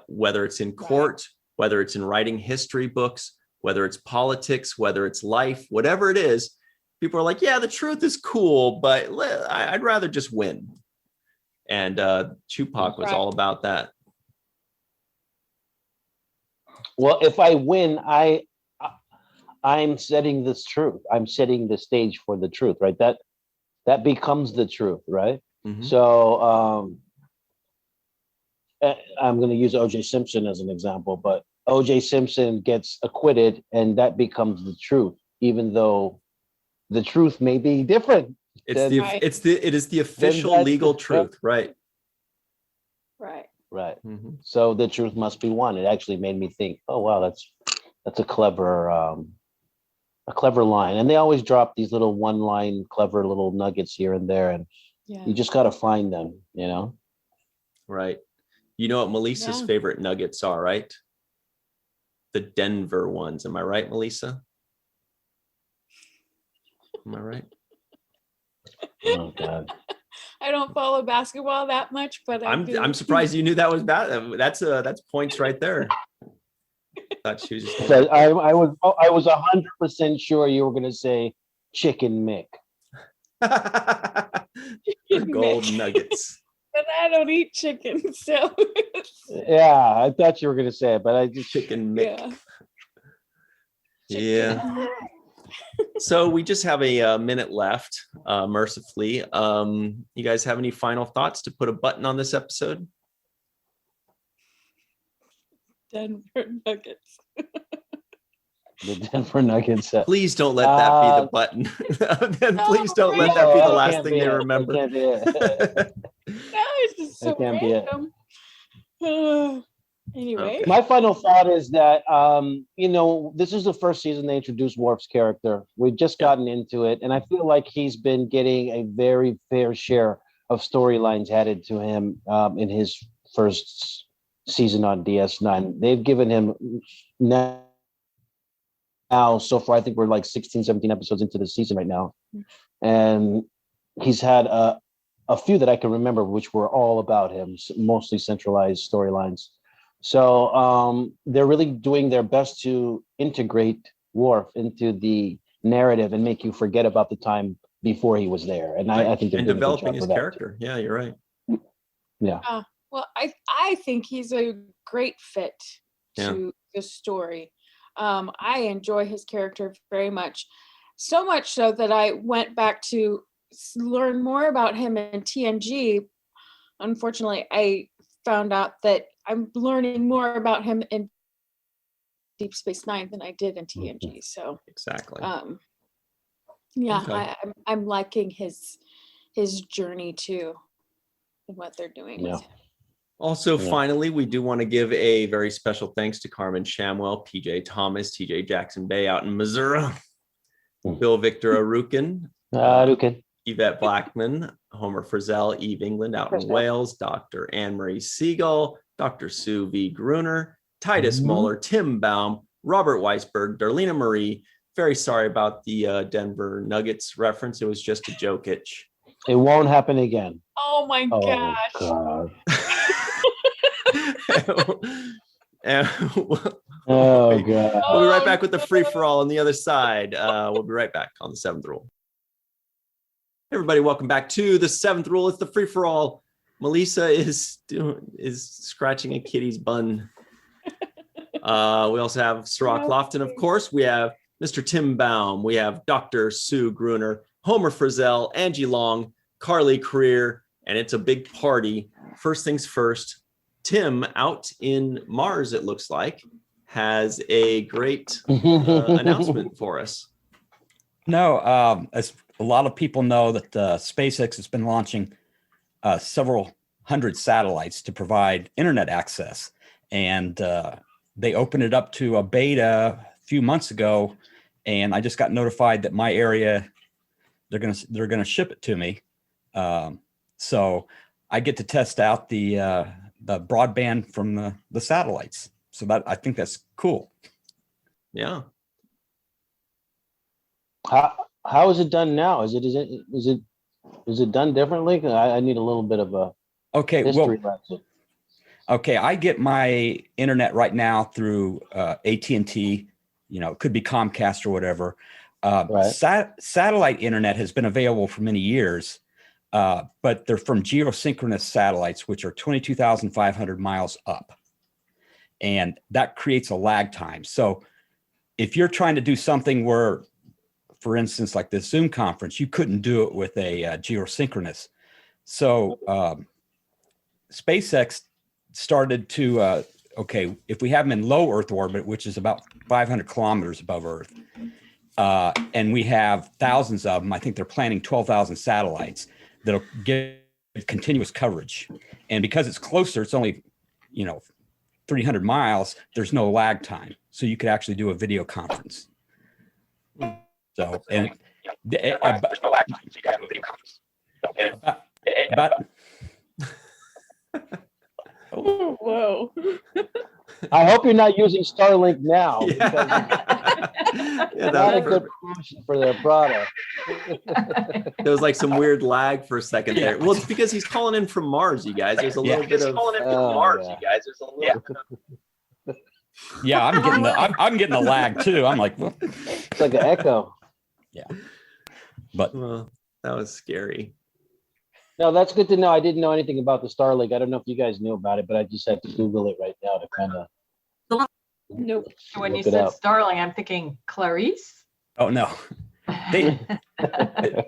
whether it's in court, whether it's in writing history books, whether it's politics, whether it's life, whatever it is. People are like, yeah, the truth is cool, but I'd rather just win. And Chupak was all about that. Well, if I win, I'm setting this truth. I'm setting the stage for the truth, right? That becomes the truth, right? Mm-hmm. So I'm going to use O.J. Simpson as an example, but O.J. Simpson gets acquitted, and that becomes the truth, even though the truth may be different. It is the official legal truth, right? Right. Right. Mm-hmm. So the truth must be one. It actually made me think, oh wow, that's a clever line. And they always drop these little one-line clever little nuggets here and there, and you just got to find them, Right. You know what Melissa's favorite nuggets are, right? The Denver ones. Am I right, Melissa? Am I right? Oh God. I don't follow basketball that much, but I'm surprised you knew that was bad. That's points right there. Thought she was just I was 100% sure you were going to say Chicken Mick. Gold nuggets. But I don't eat chicken, so. Yeah, I thought you were going to say it, but I just Chicken Mick. Yeah. So we just have a minute left, mercifully. You guys have any final thoughts to put a button on this episode? Denver Nuggets. The Denver Nuggets. Please don't let that be the button. Please don't let that be the last thing they remember. No, it's just so random. Anyway, okay. My final thought is that this is the first season they introduced Worf's character. We've just gotten into it, and I feel like he's been getting a very fair share of storylines added to him in his first season on DS9. They've given him now so far, I think we're like 16, 17 episodes into the season right now, and he's had a few that I can remember, which were all about him, mostly centralized storylines. So they're really doing their best to integrate Worf into the narrative and make you forget about the time before he was there. And I think they're developing his character. Yeah, you're right. Yeah. Well, I think he's a great fit to the story. I enjoy his character very much. So much so that I went back to learn more about him in TNG. Unfortunately, I found out that I'm learning more about him in Deep Space Nine than I did in TNG. So exactly. I'm liking his journey too, and what they're doing with him. Also, finally, we do want to give a very special thanks to Carmen Shamwell, PJ Thomas, TJ Jackson-Bey out in Missouri, Bill Victor Arucan, Yvette Blackmon, Homer Frizzell, Eve England out in Wales, Dr. Marie Segal, Dr. Sue V. Gruner, Titus Mohler, Tim Baum, Robert Weissburg, Darlena Marie. Very sorry about the Denver Nuggets reference. It was just a joke itch. It won't happen again. Oh my gosh. God. And Oh God. we'll be right back with the free for all on the other side. We'll be right back on the seventh rule. Hey everybody, welcome back to the seventh rule. It's the free for all. Melissa is scratching a kitty's bun. We also have Cirroc Lofton, of course. We have Mr. Tim Baum. We have Dr. Sue Gruner, Homer Frizzell, Angie Long, Carly Creer, and it's a big party. First things first, Tim out in Mars, it looks like, has a great announcement for us. No, as a lot of people know that SpaceX has been launching several hundred satellites to provide internet access. And they opened it up to a beta a few months ago. And I just got notified that my area, they're gonna ship it to me. So I get to test out the broadband from the satellites. So that, I think that's cool. Yeah. How is it done now? Is it done differently? I need a little bit of a history lesson. Okay, I get my internet right now through AT&T. You know, it could be Comcast or whatever. Right. Satellite internet has been available for many years, but they're from geosynchronous satellites, which are 22,500 miles up. And that creates a lag time. So if you're trying to do something where, for instance, like this Zoom conference, you couldn't do it with a geosynchronous. So SpaceX started to, okay, if we have them in low Earth orbit, which is about 500 kilometers above Earth, and we have thousands of them, I think they're planning 12,000 satellites that'll give continuous coverage. And because it's closer, it's only, 300 miles, there's no lag time. So you could actually do a video conference. So, and about Oh, whoa. I hope you're not using Starlink now. Yeah, Not a good promotion for their product. there was like some weird lag for a second there. Well, it's because he's calling in from Mars, you guys. There's a little bit of yeah, I'm getting a lag too. I'm like, well. It's like an echo. Yeah, but that was scary. No, that's good to know. I didn't know anything about the Starlink. I don't know if you guys knew about it, but I just had to Google it right now to kind of. Nope. When you said Starling, I'm thinking Clarice. Oh no, to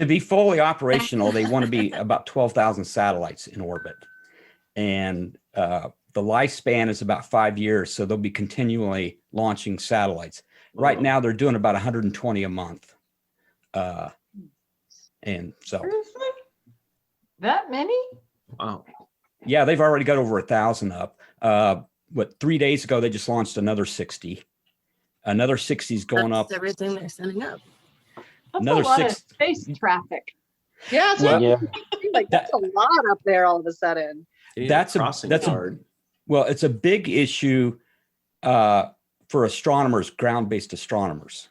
be fully operational, they want to be about 12,000 satellites in orbit, and the lifespan is about 5 years. So they'll be continually launching satellites. Right now, they're doing about 120 a month, and so. Seriously? That many? Wow. Yeah, they've already got over 1,000 up. 3 days ago, they just launched another 60. Another 60 is going up. Everything they're sending up. That's Another a lot 6. of space traffic. Yeah, it's Well, like that's a lot up there all of a sudden. That's hard. Well, it's a big issue for astronomers, ground-based astronomers,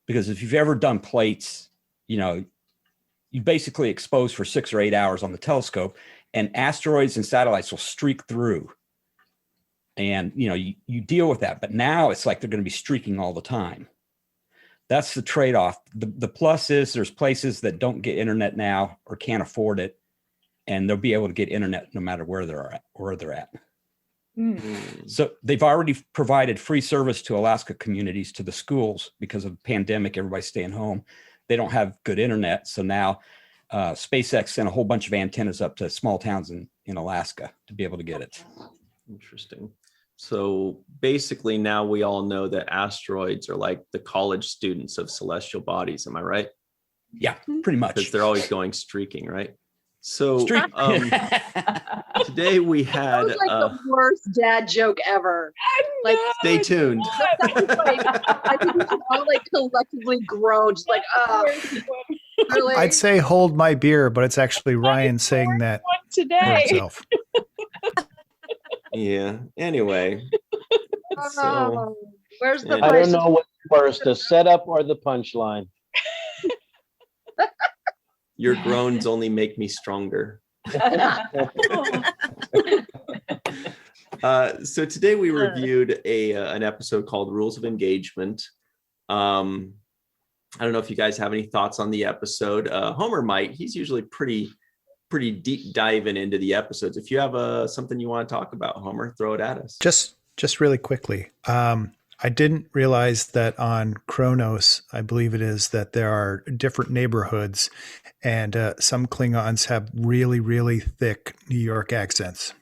because if you've ever done plates, you basically exposed for 6 or 8 hours on the telescope, and asteroids and satellites will streak through. And, you deal with that. But now it's like they're going to be streaking all the time. That's the trade-off. The plus is there's places that don't get internet now or can't afford it, and they'll be able to get internet no matter where they're at. So they've already provided free service to Alaska communities, to the schools, because of the pandemic, everybody's staying home. They don't have good internet. So now SpaceX sent a whole bunch of antennas up to small towns in Alaska to be able to get it. Interesting. So basically now we all know that asteroids are like the college students of celestial bodies. Am I right? Yeah, pretty much. Because they're always going streaking, right? So Today we had that was like the worst dad joke ever. Like, stay tuned. I think we should all like collectively groan, just like, really? I'd say hold my beer, but it's actually Ryan saying that for Today. himself. Yeah. Anyway. So, Where's the I don't know what's worse, the setup or the punchline. Your groans only make me stronger. So today we reviewed an episode called Rules of Engagement. I don't know if you guys have any thoughts on the episode. Homer might. He's usually pretty deep diving into the episodes. If you have something you want to talk about, Homer, throw it at us. Just really quickly. I didn't realize that on Kronos, I believe it is, that there are different neighborhoods, and some Klingons have really, really thick New York accents.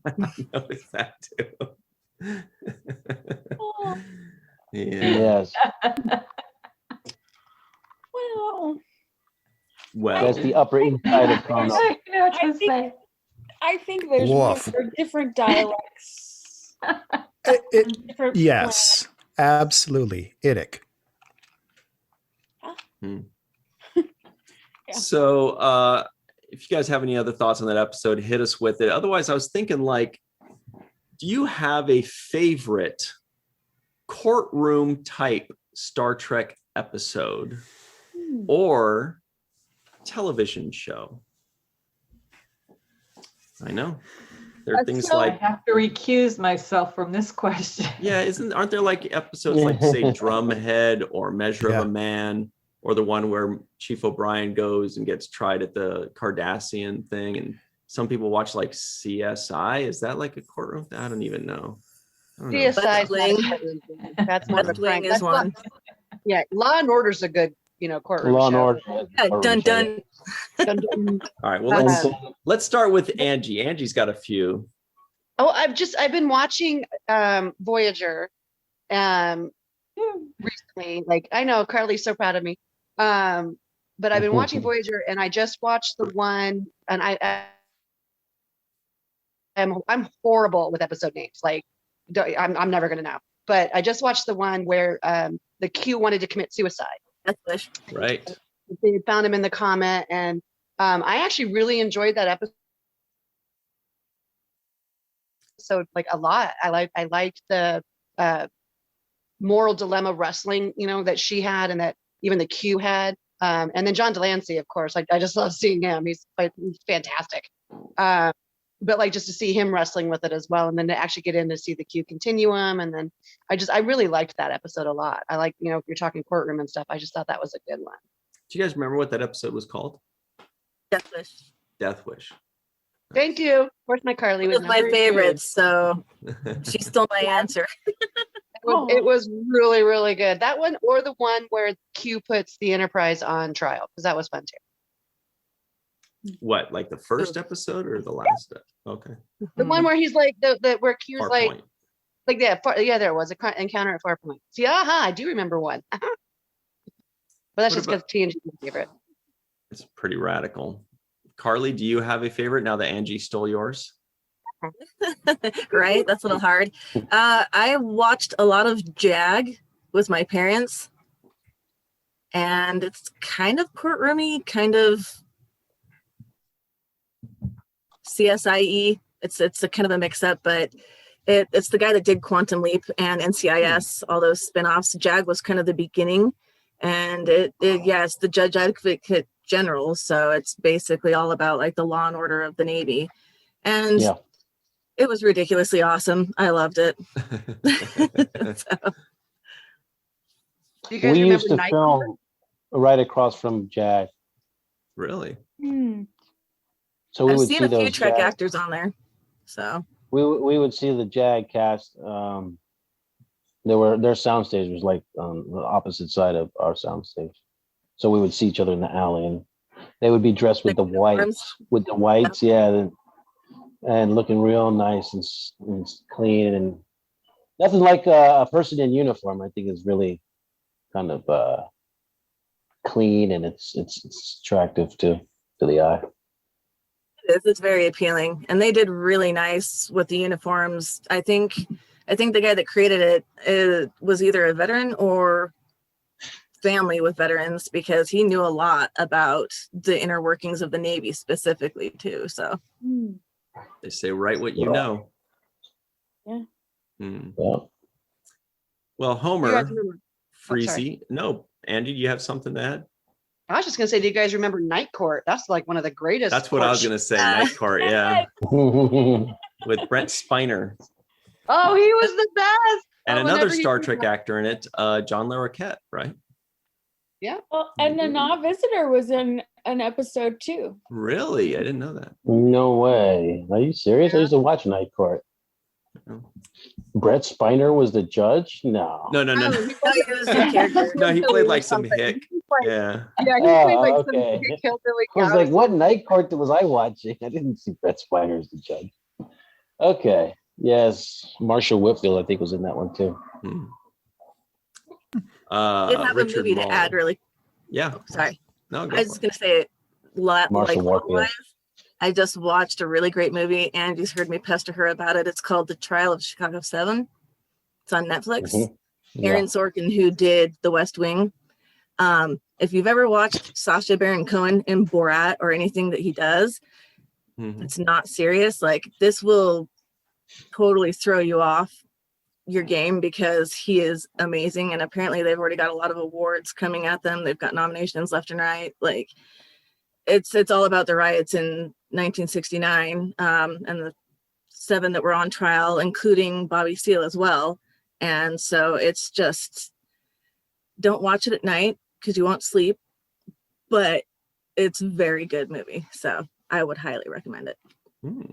I noticed that too. Yes. Well, That's the Upper East Side of Kronos. I think there's more different dialects. Different Yes, absolutely. Idic. Yeah. So if you guys have any other thoughts on that episode, hit us with it. Otherwise, I was thinking, like, do you have a favorite courtroom type Star Trek episode or television show? I know there are things like, I have to recuse myself from this question. Yeah, aren't there like episodes like, say, Drumhead or Measure of a Man, or the one where Chief O'Brien goes and gets tried at the Cardassian thing, and some people watch like CSI. Is that like a courtroom? I don't even know. CSI that's more the Frank. That's one. Yeah, Law and Order's a good, courtroom Law and show. Order. Yeah, dun dun. Dun, dun. All right, well, let's start with Angie. Angie's got a few. Oh, I've been watching Voyager recently. Like, I know Carly's so proud of me. But I've been watching Voyager, and I just watched the one, and I'm horrible with episode names. Like, I'm never gonna know. But I just watched the one where the Q wanted to commit suicide. That's Right. They found him in the comet, and I actually really enjoyed that episode. So, like, a lot. I liked the moral dilemma wrestling, that she had, and that even the Q had. And then John Delancey, of course. I just love seeing him. He's fantastic. But like, just to see him wrestling with it as well, and then to actually get in to see the Q continuum, and then I really liked that episode a lot. I like, if you're talking courtroom and stuff, I just thought that was a good one. Do you guys remember what that episode was called? Death Wish. Death Wish. Thank you. Of course, my Carly was my favorite, so she stole my answer. It was really, really good. That one, or the one where Q puts the Enterprise on trial, because that was fun too. What, like the first episode or the last? Okay. The one where he's like where Q's Farpoint. like there was a encounter at Farpoint. See, I do remember one. But that's just because TNG is my favorite. It's pretty radical. Carly, do you have a favorite now that Angie stole yours? Right, that's a little hard. I watched a lot of JAG with my parents, and it's kind of courtroomy, kind of CSIE. It's a kind of a mix-up, but it's the guy that did Quantum Leap and NCIS, all those spin-offs. JAG was kind of the beginning, and it's the Judge Advocate General, so it's basically all about like the law and order of the Navy, and it was ridiculously awesome. I loved it. Do you guys We remember used to Night film right across from JAG. Really? So we I've would seen see a few those Trek JAG actors on there, so we would see the JAG cast. Their soundstage was like on the opposite side of our soundstage, so we would see each other in the alley, and they would be dressed with the whites, and looking real nice and clean, and nothing like a person in uniform. I think is really kind of clean, and it's attractive to the eye. it's very appealing, and they did really nice with the uniforms. I think the guy that created it was either a veteran or family with veterans, because he knew a lot about the inner workings of the Navy specifically too. So they say write what you know. Yeah. Yeah. Well, Homer, Oh, Freezy. No, Andy, do you have something to add? I was just gonna say, do you guys remember Night Court? That's like one of the greatest. That's what I was gonna say. Night Court, yeah, with Brent Spiner. Oh, he was the best. And Oh, another whenever he Star did Trek that. actor in it, John Larroquette, right? Yeah. Well, and the non-visitor was in an episode too. Really? I didn't know that. No way. Are you serious? I used to watch Night Court. No. Brett Spiner was the judge? No. No. No, he was the character. No, he played like some hick. Yeah. Yeah, he Oh, played like okay. some hillbilly I was guy. like, what Night Court was I watching? I didn't see Brett Spiner as the judge. Okay. Yes. Marshall Whitfield, I think, was in that one too. Hmm. Did have Richard a movie Mull. to add, really. Yeah. Oh, sorry. No, go I was for just it. going to say, like Marshall Warfield. Live, I just watched a really great movie. Andy's heard me pester her about it. It's called The Trial of Chicago 7. It's on Netflix. Mhm. Yeah. Aaron Sorkin, who did The West Wing. If you've ever watched Sacha Baron Cohen in Borat or anything that he does, Mhm. it's not serious. Like, this will totally throw you off your game because he is amazing. And apparently they've already got a lot of awards coming at them. They've got nominations left and right. Like, it's all about the riots in 1969 and the 7 that were on trial, including Bobby Seale as well. And so it's just, don't watch it at night because you won't sleep, but it's a very good movie. So I would highly recommend it. Hmm.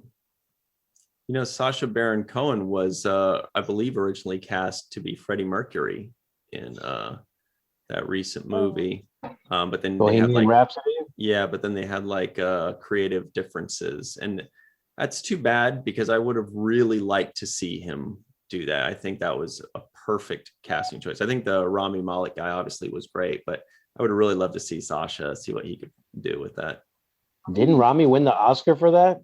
You know, Sacha Baron Cohen was, I believe, originally cast to be Freddie Mercury in that recent movie. But then they had Bohemian Rhapsody? yeah, but then they had like creative differences. And that's too bad because I would have really liked to see him do that. I think that was a perfect casting choice. I think the Rami Malek guy obviously was great, but I would have really loved to see Sasha, see what he could do with that. Didn't Rami win the Oscar for that?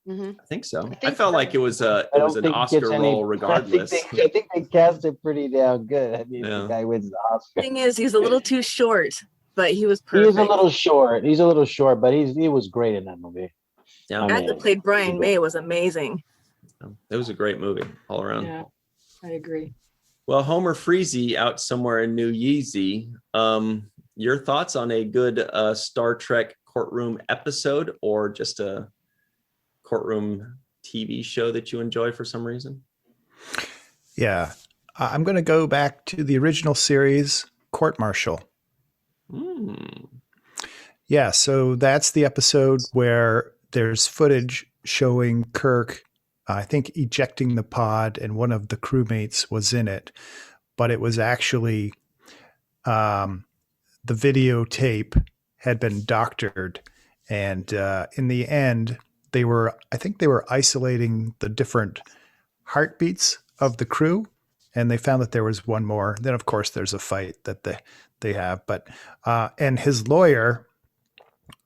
Mhm. I think so. I, think felt so. like it was an I don't think it Oscar gets any- role regardless. I think they cast it pretty damn good. I mean, Yeah. the guy wins the Oscar. Thing is, he's a little too short, but he was He perfect. was a little short. He's a little short, but he was great in that movie. Yeah, I The guy mean, that played Brian May was amazing. it was a great movie all around. Yeah, I agree. Well, Homer Freezy out somewhere in New Yeezy. Your thoughts on a good Star Trek Courtroom episode or just a Courtroom TV show that you enjoy for some reason? Yeah. I'm going to go back to the original series, Court Martial. Yeah, so that's the episode where there's footage showing Kirk, I think, ejecting the pod, and one of the crewmates was in it. But it was actually the videotape had been doctored. And in the end, I think they were isolating the different heartbeats of the crew. And they found that there was one more. Then, of course, there's a fight that they have. But and his lawyer,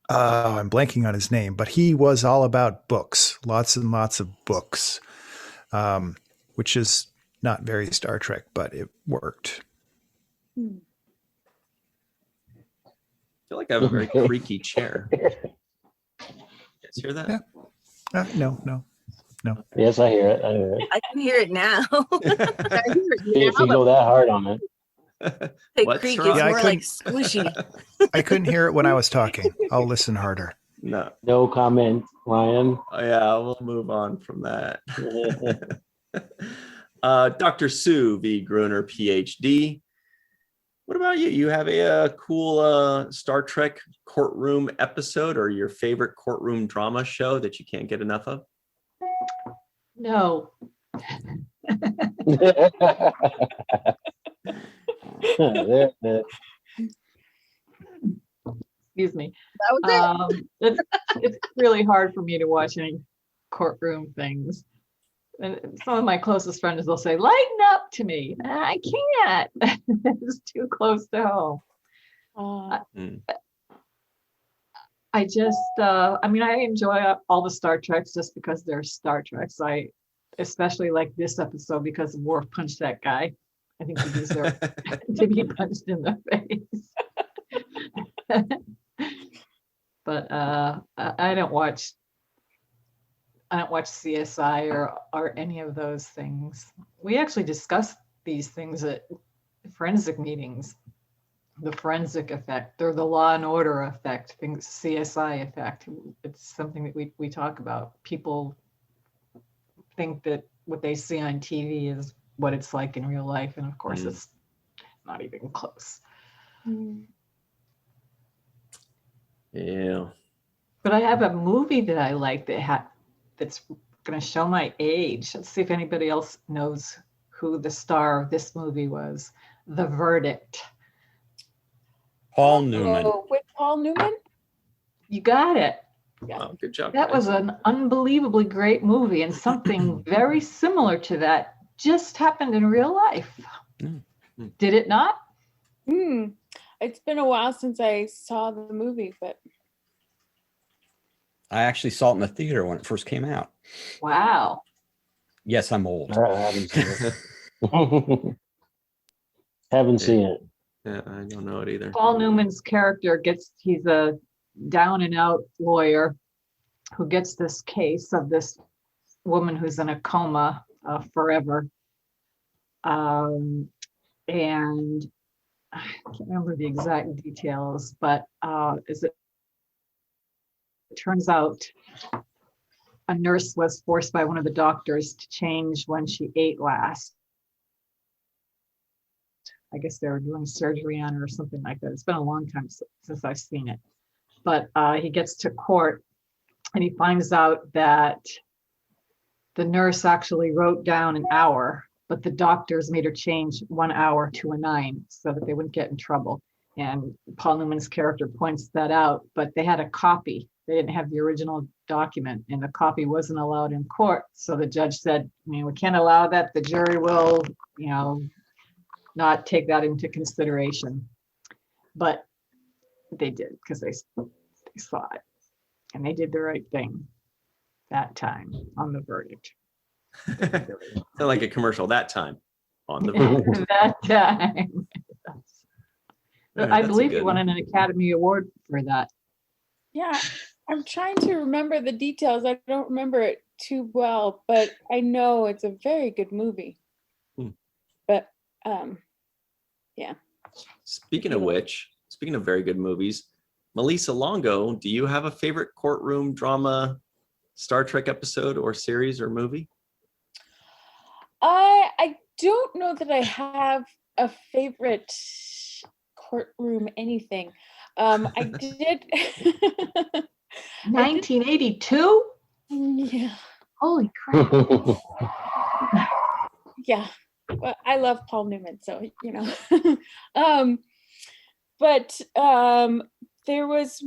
I'm blanking on his name, but he was all about books, lots and lots of books, which is not very Star Trek, but it worked. I feel like I have a very creaky chair. You guys hear that? Yeah. No. Yes, I hear it. I can hear it now. If you go that hard on it. Hey, What's creak, wrong? it's Yeah, I more like squishy. I couldn't hear it when I was talking. I'll listen harder. No. No comment, Ryan. Oh, yeah, we'll move on from that. Dr. Sue V. Gruner, PhD. What about you? You have a cool Star Trek Courtroom episode or your favorite courtroom drama show that you can't get enough of? No. Excuse me. That was it. It's really hard for me to watch any courtroom things. And some of my closest friends will say, lighten up to me. I can't. It's too close to home. I just, I enjoy all the Star Treks just because they're Star Treks. I especially like this episode because Worf punched that guy. I think he deserved to be punched in the face. But I don't watch CSI or any of those things. We actually discussed these things at forensic meetings. the forensic effect or the Law and Order effect, things CSI effect. It's something that we talk about. People think that what they see on TV is what it's like in real life, and of course, it's not even close. Yeah. But I have a movie that I like that's going to show my age. Let's see if anybody else knows who the star of this movie was. The Verdict. Paul Newman. Oh, with Paul Newman? You got it. Yeah. Oh, good job. That guys. was an unbelievably great movie, and something very similar to that just happened in real life. Did it not? It's been a while since I saw the movie, but I actually saw it in the theater when it first came out. Wow. Yes, I'm old. I haven't seen it. Haven't seen it. Yeah, I don't know it either. Paul Newman's character he's a down and out lawyer who gets this case of this woman who's in a coma forever. And I can't remember the exact details, but it turns out a nurse was forced by one of the doctors to change when she ate last. I guess they were doing surgery on her or something like that. It's been a long time since I've seen it. But he gets to court and he finds out that the nurse actually wrote down an hour, but the doctors made her change 1 hour to a 9 so that they wouldn't get in trouble. And Paul Newman's character points that out, but they had a copy. They didn't have the original document, and the copy wasn't allowed in court. So the judge said, we can't allow that. The jury will, not take that into consideration. But they did, because they saw it, and they did the right thing that time on The Verdict. Sound like a commercial that time on The Verdict. That time. Yeah, I that's believe a he good won one. an Academy Award for that. yeah, I'm trying to remember the details. I don't remember it too well, but I know it's a very good movie. But yeah. Speaking of which, speaking of very good movies, Melissa Longo, do you have a favorite courtroom drama Star Trek episode or series or movie? I don't know that I have a favorite courtroom anything. I did 1982? Yeah. Holy crap. Yeah. Well, I love Paul Newman, so but there was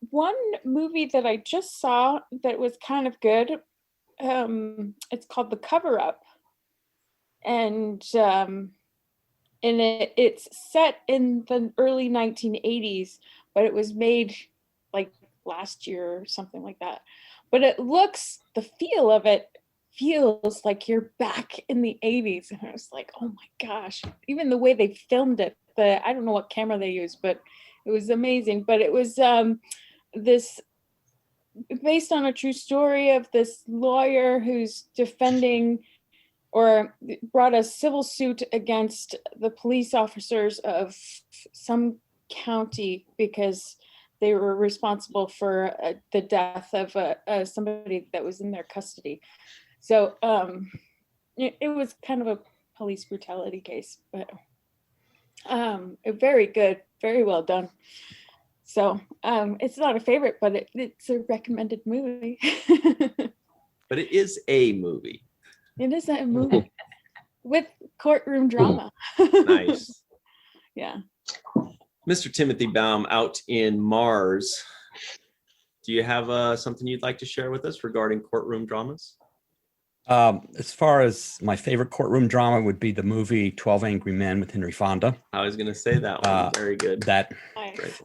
one movie that I just saw that was kind of good. It's called The Cover Up, and it's set in the early 1980s, but it was made like last year or something like that. But the feel of it feels like you're back in the 80s, and I was like, oh my gosh, even the way they filmed it, I don't know what camera they used, but it was amazing. But it was this based on a true story of this lawyer who's defending or brought a civil suit against the police officers of some county because they were responsible for the death of somebody that was in their custody. So it was kind of a police brutality case, but very good, very well done. So it's not a favorite, but it's a recommended movie. But it is a movie. It is a movie with courtroom drama. Nice. Yeah. Mr. Timothy Baum out in Mars. Do you have something you'd like to share with us regarding courtroom dramas? As far as my favorite courtroom drama would be the movie 12 Angry Men with Henry Fonda. I was going to say that one. Very good. That, Great.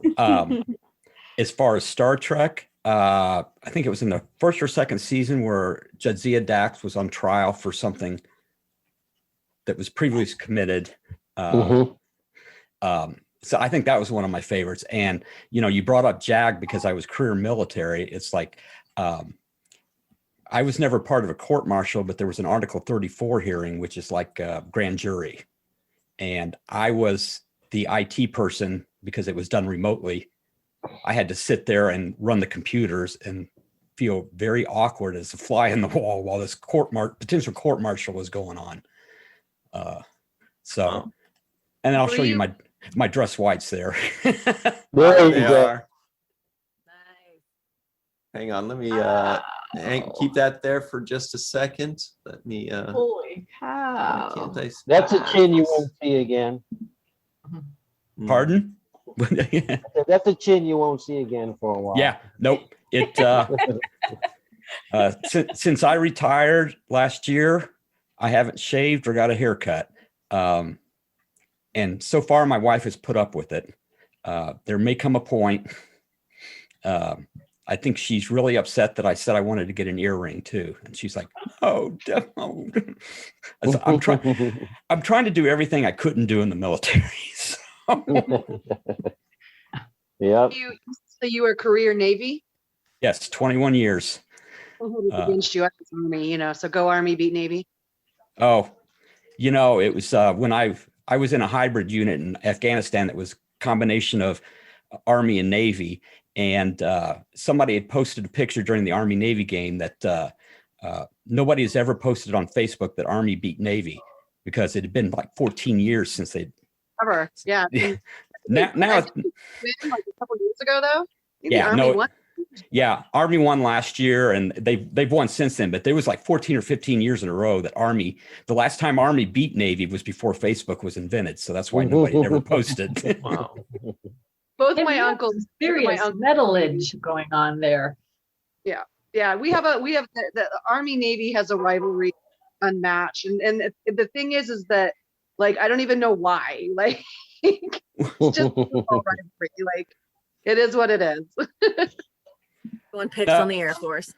as far as Star Trek, I think it was in the first or second season where Jadzia Dax was on trial for something that was previously committed. So I think that was one of my favorites. And, you brought up JAG because I was career military. It's like, I was never part of a court martial, but there was an Article 34 hearing, which is like a grand jury. And I was the IT person, because it was done remotely, I had to sit there and run the computers and feel very awkward as a fly in the wall while this potential court martial was going on. And then I'll show you my dress whites there. There you go. Are. Hang on, let me keep that there for just a second. Let me. Holy cow! Can't I That's a chin you won't see again. Pardon? That's a chin you won't see again for a while. Yeah, nope. It since I retired last year, I haven't shaved or got a haircut. And so far my wife has put up with it. There may come a point. I think she's really upset that I said I wanted to get an earring too. And she's like, oh, don't. I'm trying to do everything I couldn't do in the military. So. Yeah. So you were career Navy? Yes, 21 years. Against you, Army, so go Army, beat Navy. Oh, it was when I was in a hybrid unit in Afghanistan that was a combination of Army and Navy. And somebody had posted a picture during the Army-Navy game that nobody has ever posted on Facebook that Army beat Navy, because it had been like 14 years since they'd. Ever, yeah. now like a couple years ago, though. Yeah, won. Yeah, Army won last year, and they've won since then. But there was like 14 or 15 years in a row that the last time Army beat Navy was before Facebook was invented. So that's why nobody ever posted. Wow. Both of my uncles. Serious metallage going on there. Yeah. We have the Army Navy has a rivalry unmatched, and the thing is that like I don't even know why. Like it's just rivalry. Like it is what it is. One picks on the Air Force.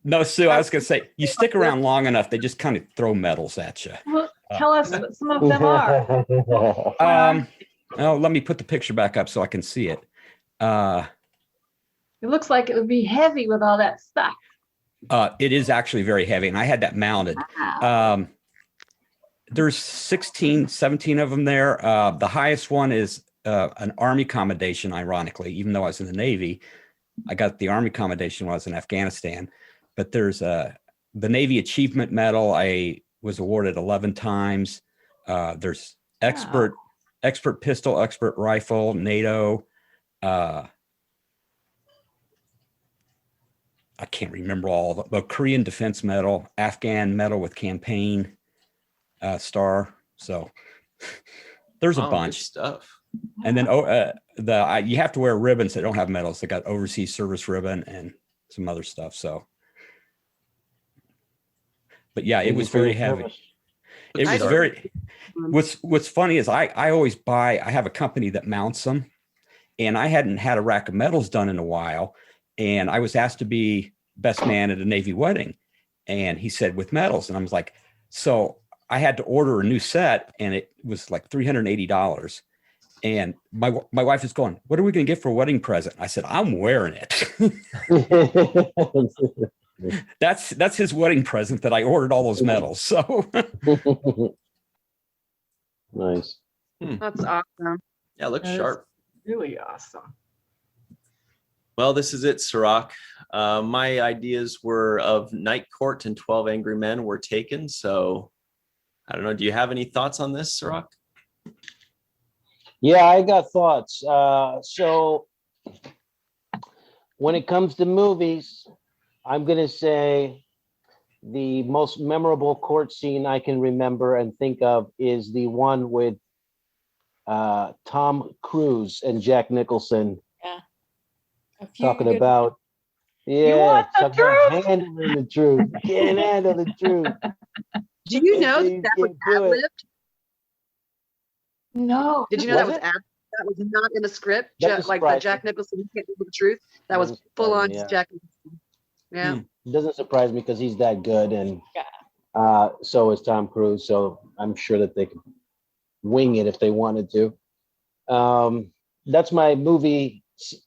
No, Sue, I was going to say, you stick around long enough, they just kind of throw medals at you. Well, tell us what some of them are. Let me put the picture back up so I can see it. It looks like it would be heavy with all that stuff. It is actually very heavy, and I had that mounted. Wow. There's 16, 17 of them there. The highest one is an Army commendation, ironically, even though I was in the Navy. I got the Army commendation when I was in Afghanistan. But there's the Navy Achievement Medal. I was awarded 11 times. There's expert pistol, expert rifle, NATO. I can't remember all of it, but Korean Defense Medal, Afghan Medal with campaign star. So there's a bunch of stuff. And then you have to wear ribbons that don't have medals. They got overseas service ribbon and some other stuff. So, but yeah, it was very heavy. It was very. What's funny is I always I have a company that mounts them, and I hadn't had a rack of medals done in a while, and I was asked to be best man at a Navy wedding, and he said with medals, and I was like, so I had to order a new set, and it was like $380. And my wife is going, what are we going to get for a wedding present? I said, I'm wearing it. That's his wedding present, that I ordered all those medals. So nice. That's awesome. Yeah, it looks sharp. Really awesome. Well, this is it, Cirroc. My ideas were of Night Court and 12 Angry Men were taken. So I don't know. Do you have any thoughts on this, Cirroc? Yeah, I got thoughts. So when it comes to movies, I'm going to say the most memorable court scene I can remember and think of is the one with Tom Cruise and Jack Nicholson. Yeah. Talking about, handling the truth. Can't handle the truth. Do you know that was ad-libbed? No. Did you know that was ad? That was not in the script. Like the Jack Nicholson can't handle the truth. That was full on Jack Nicholson. Yeah. It doesn't surprise me because he's that good, and so is Tom Cruise. So I'm sure that they could wing it if they wanted to. That's my movie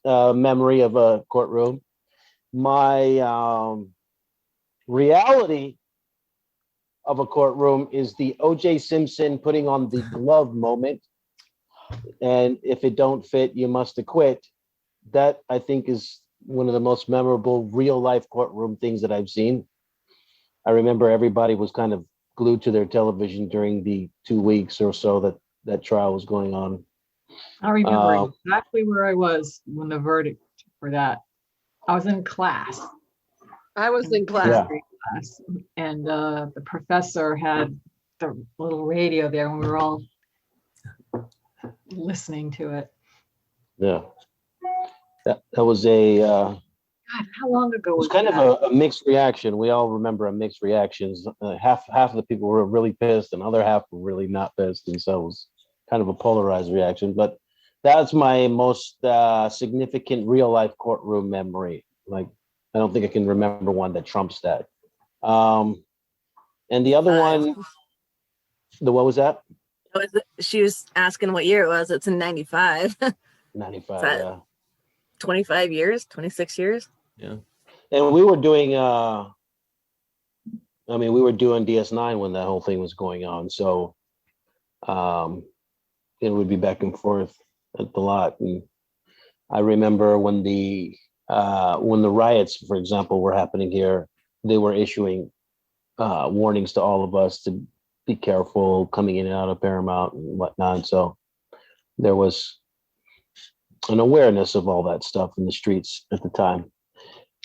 memory of a courtroom. My reality of a courtroom is the O.J. Simpson putting on the glove moment and if it don't fit, you must acquit. That I think is one of the most memorable real life courtroom things that I've seen. I remember everybody was kind of glued to their television during the 2 weeks or so that trial was going on. I remember exactly where I was when the verdict for that. I was in class. I was in class. Yeah. class, and the professor had the little radio there, and we were all listening to it. Yeah. That was a God, how long ago it was was kind that? of a mixed reaction. We all remember a mixed reactions. Half of the people were really pissed, and other half were really not pissed, and so it was kind of a polarized reaction. But that's my most significant real life courtroom memory. Like, I don't think I can remember one that trumps that. And the other one, what was that? She was asking what year it was. It's in 95. 95, that- yeah. 25 years, 26 years. Yeah. And we were doing we were doing DS9 when that whole thing was going on. So it would be back and forth at the lot. And I remember when the riots, for example, were happening here, they were issuing warnings to all of us to be careful coming in and out of Paramount and whatnot. So there was an awareness of all that stuff in the streets at the time.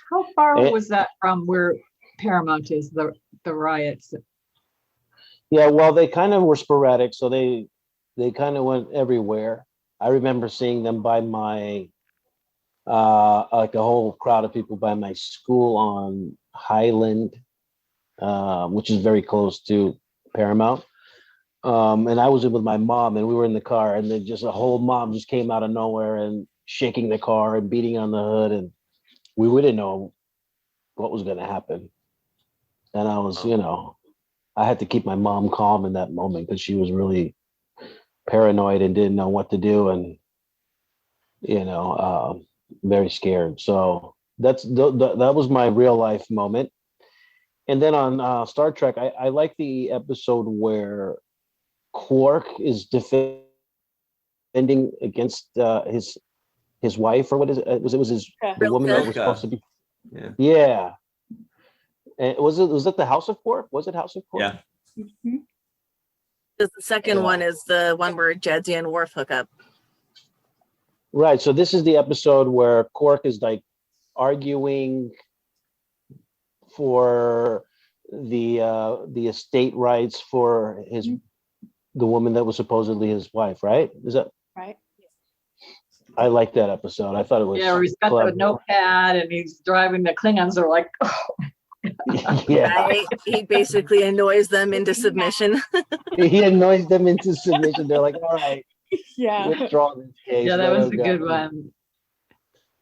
How far was that from where Paramount is, the riots? Yeah, well, they kind of were sporadic, so they kind of went everywhere. I remember seeing them by my like a whole crowd of people by my school on Highland, which is very close to Paramount. And I was with my mom, and we were in the car, and then just a whole mob just came out of nowhere and shaking the car and beating on the hood, and we didn't know what was going to happen. And I was, I had to keep my mom calm in that moment because she was really paranoid and didn't know what to do, and very scared. So that was my real life moment. And then on Star Trek, I like the episode where Quark is defending against his wife, or what is it? It was the woman that was supposed to be. Yeah. And was it the House of Quark? Was it House of Quark? Yeah. Mm-hmm. The second one is the one where Jadzia and Worf hook up. Right. So this is the episode where Quark is like arguing for the estate rights for the woman that was supposedly his wife, right? Is that right? I like that episode. I thought it was He's got the notepad and he's driving. The Klingons are like, yeah. He basically annoys them into submission. He annoys them into submission. They're like, all right, yeah, withdraw this case. Yeah, that was a good one.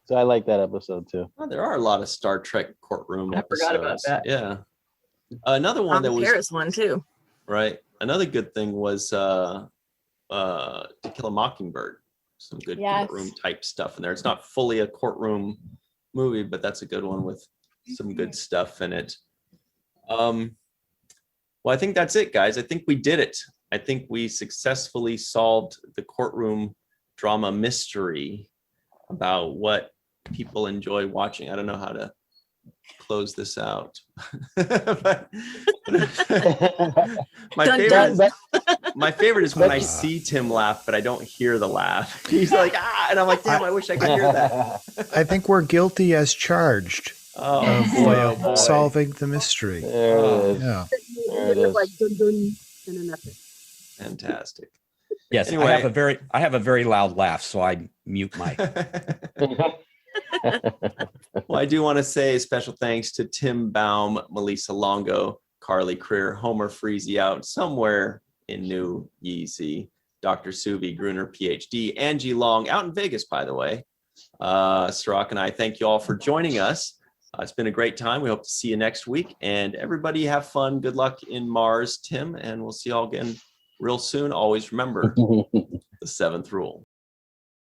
So I like that episode too. Well, there are a lot of Star Trek courtroom episodes. Forgot about that. Yeah. Another one that was Paris one too. Right. Another good thing was To Kill a Mockingbird. Some good courtroom type stuff in there. It's not fully a courtroom movie, but that's a good one with some good stuff in it. Well, I think that's it, guys. I think we did it. I think we successfully solved the courtroom drama mystery about what people enjoy watching. I don't know how to close this out. But my favorite is when I see Tim laugh, but I don't hear the laugh. He's like, and I'm like, damn, I wish I could hear that. I think we're guilty as charged of boy. solving the mystery. There it is. Yeah. There it is. Like dun, dun, and then that's it. Fantastic. Yes, Anyway. I have a very loud laugh, so I mute my. Well, I do want to say special thanks to Tim Baum, Melissa Longo, Carly Creer, Homer Freezy out somewhere in New Yeezy, Dr. Suvi, Gruner, PhD, Angie Long, out in Vegas, by the way. Cirroc and I thank you all for joining us. It's been a great time. We hope to see you next week. And everybody have fun. Good luck in Mars, Tim. And we'll see you all again real soon. Always remember the seventh rule.